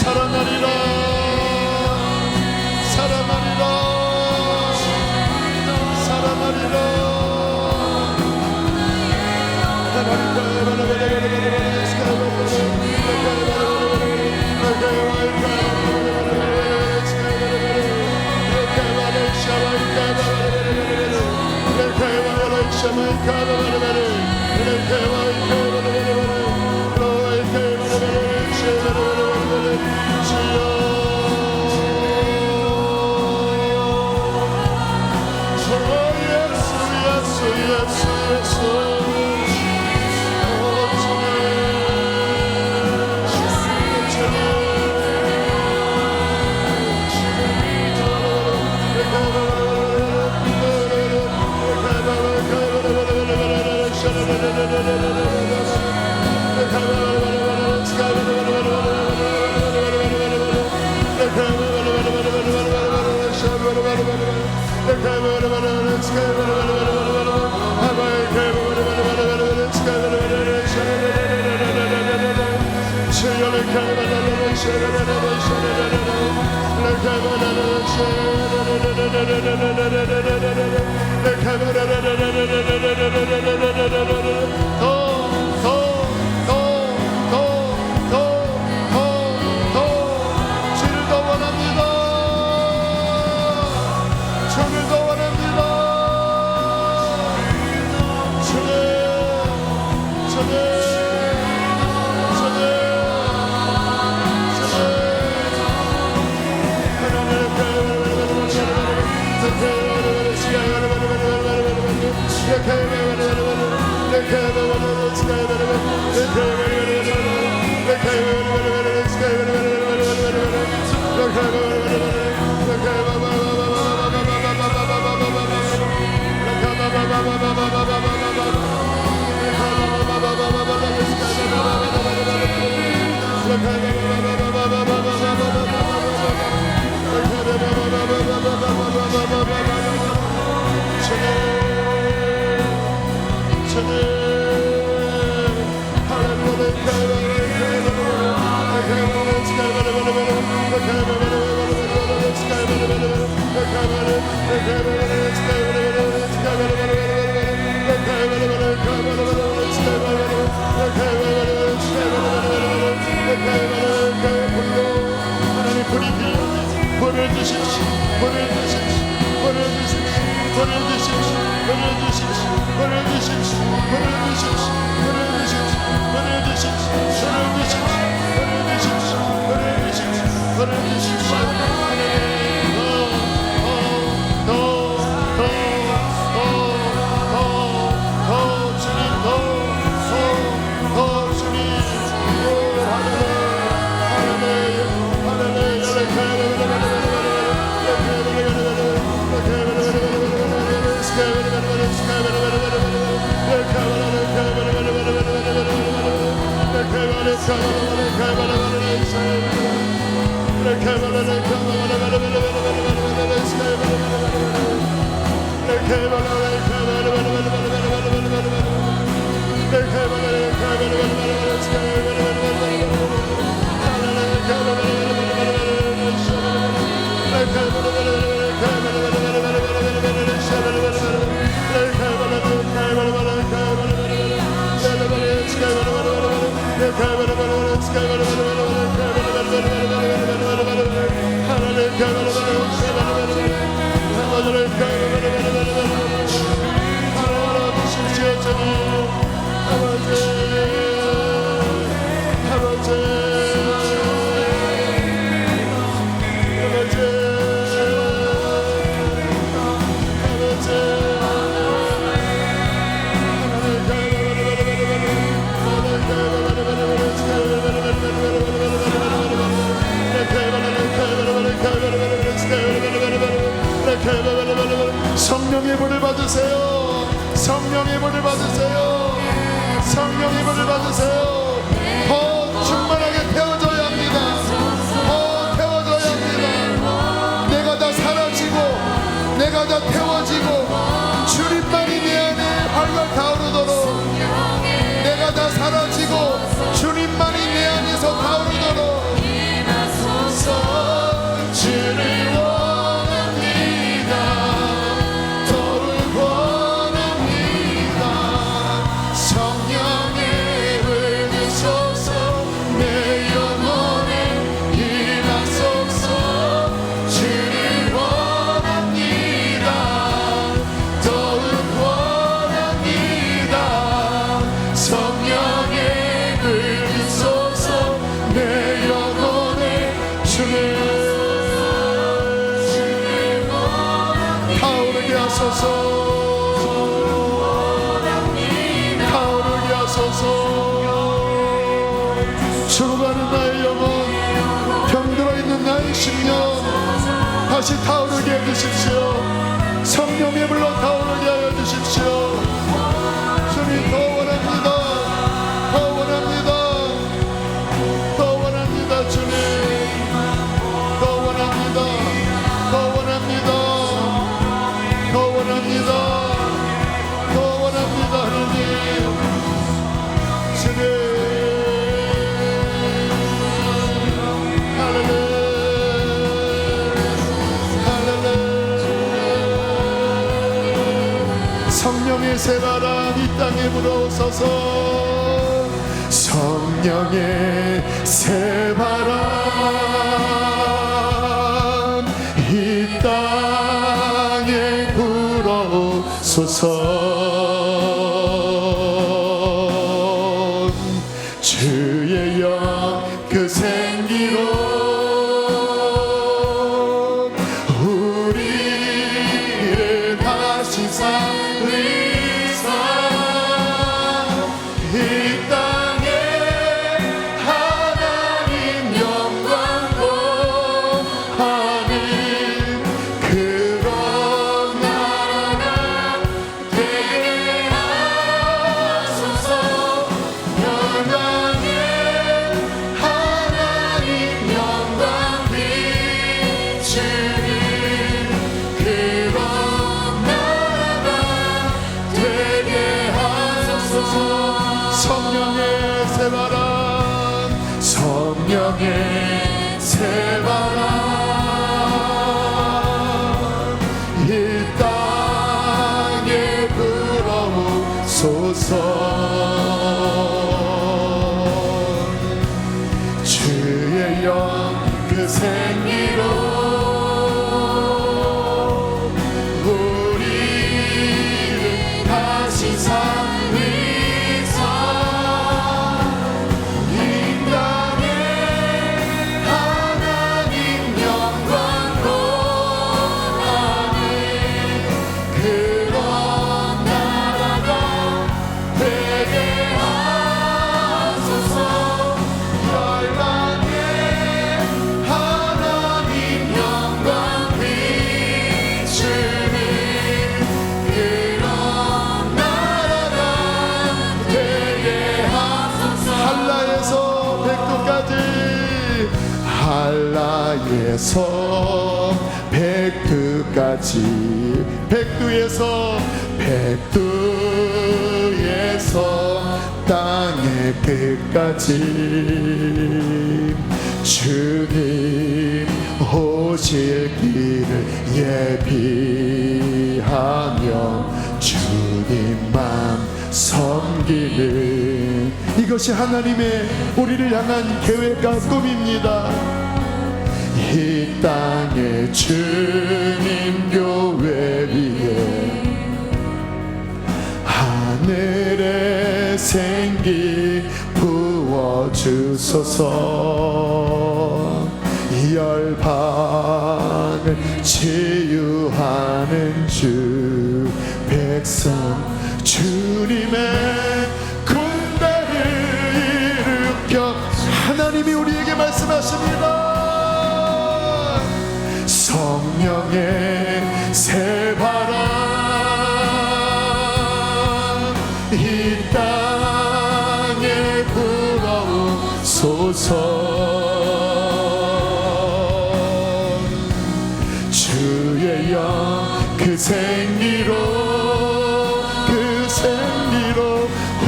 살아나리라 살아나리라 살아나리라 하나님 성령의 불을 받으세요. 성령의 불을 받으세요. 성령의 불을 받으세요. 더 충만하게 태워져야 합니다. 더 태워져야 합니다. 내가 다 사라지고 내가 다 태워지고 주님만이 내 안에 활활 타오르도록, 내가 다 사라지고 주님만이 내 안에서 타오르도록 주를 원합니다. 더를 원합니다. 성령의 불 주소서. 내 영혼에 임하소서. 주를 원합니다. 더욱 원합니다. 성령의 불 주소서. 내 영혼에 주를 타오르게 하소서. 타오르게 하소서. 죽어가는 나의 영혼, 병들어 있는 나의 심령 다시 타오르게 해주십시오. 성령의 불로 타오르게 하여 주십시오. 주님 더 원합니다. 더 원합니다. 더 원합니다. 주님 더 원합니다. 더 원합니다. 더 원합니다. 더 원합니다. 하나님 주님 성령의 새바람 이 땅에 불어오소서. 성령의 새바람 이 땅에 불어오소서. 주의 영 그 생기로 우리를 다시 살리사. 이 땅에 하나님 영광 구하는 그런 나라가 되게 하소서. 열방에 하나님 영광 비추는 그런 나라가 되게 하소서. 성령의 새바람, 성령의 새바람 이 땅에 불어오소서. 주의 영 그 생기로 우리를 다시 살리사. 이 땅에 하나님 영광 구하는 그런 나라가 되게 하소서. 열방에 하나님 영광 비추는 그런 나라가 되게 하소서. 한라에서 백두까지, 한라에서 백두까지, 백두에서 땅의 끝까지 주님 오실 길을 예비하며 주님만 섬기는 이것이 하나님의 우리를 향한 계획과 꿈입니다. 이 땅에 주님 교회 위에 하늘의 생기 부어주소서. 열방을 치유하는 주 백성 주님의 군대를 일으켜. 하나님이 우리에게 말씀하십니다. 성령의 새 바람 이 땅에 불어오소서. 주의 영 그 생리로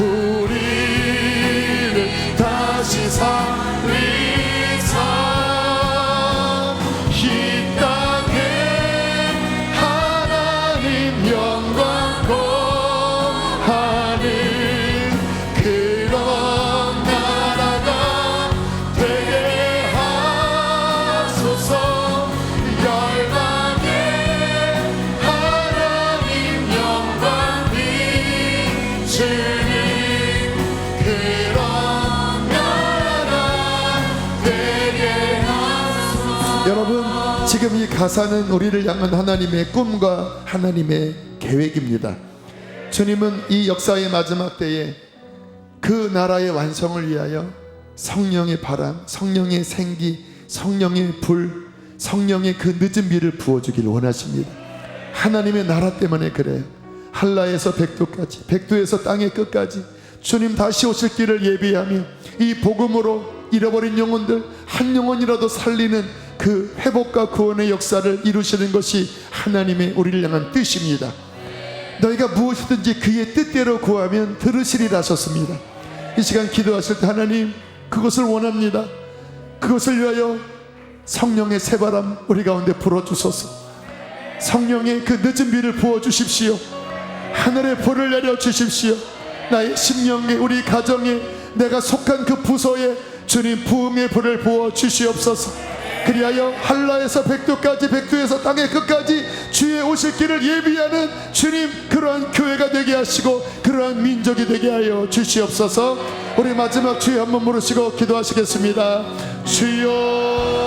우리를 다시 살리사 이 땅에 하나님 영광 거하는 그런 나라가 되게 하소서. 열방에 하나님 영광 비추는 그런 나라 되게 하소서. 여러분, 지금 이 가사는 우리를 향한 하나님의 꿈과 하나님의 계획입니다. 주님은 이 역사의 마지막 때에 그 나라의 완성을 위하여 성령의 바람, 성령의 생기, 성령의 불, 성령의 그 늦은 비를 부어주기를 원하십니다. 하나님의 나라 때문에 그래요. 한라에서 백두까지, 백두에서 땅의 끝까지 주님 다시 오실 길을 예비하며 이 복음으로 잃어버린 영혼들 한 영혼이라도 살리는 그 회복과 구원의 역사를 이루시는 것이 하나님의 우리를 향한 뜻입니다. 너희가 무엇이든지 그의 뜻대로 구하면 들으시리라 하셨습니다. 이 시간 기도하실 때 하나님 그것을 원합니다. 그것을 위하여 성령의 새바람 우리 가운데 불어주소서. 성령의 그 늦은 비를 부어주십시오. 하늘의 불을 내려주십시오. 나의 심령에, 우리 가정에, 내가 속한 그 부서에 주님 부흥의 불을 부어주시옵소서. 그리하여 한라에서 백두까지, 백두에서 땅의 끝까지 주의 오실 길을 예비하는 주님 그러한 교회가 되게 하시고 그러한 민족이 되게 하여 주시옵소서. 우리 마지막 주여 한번 부르시고 기도하시겠습니다. 주여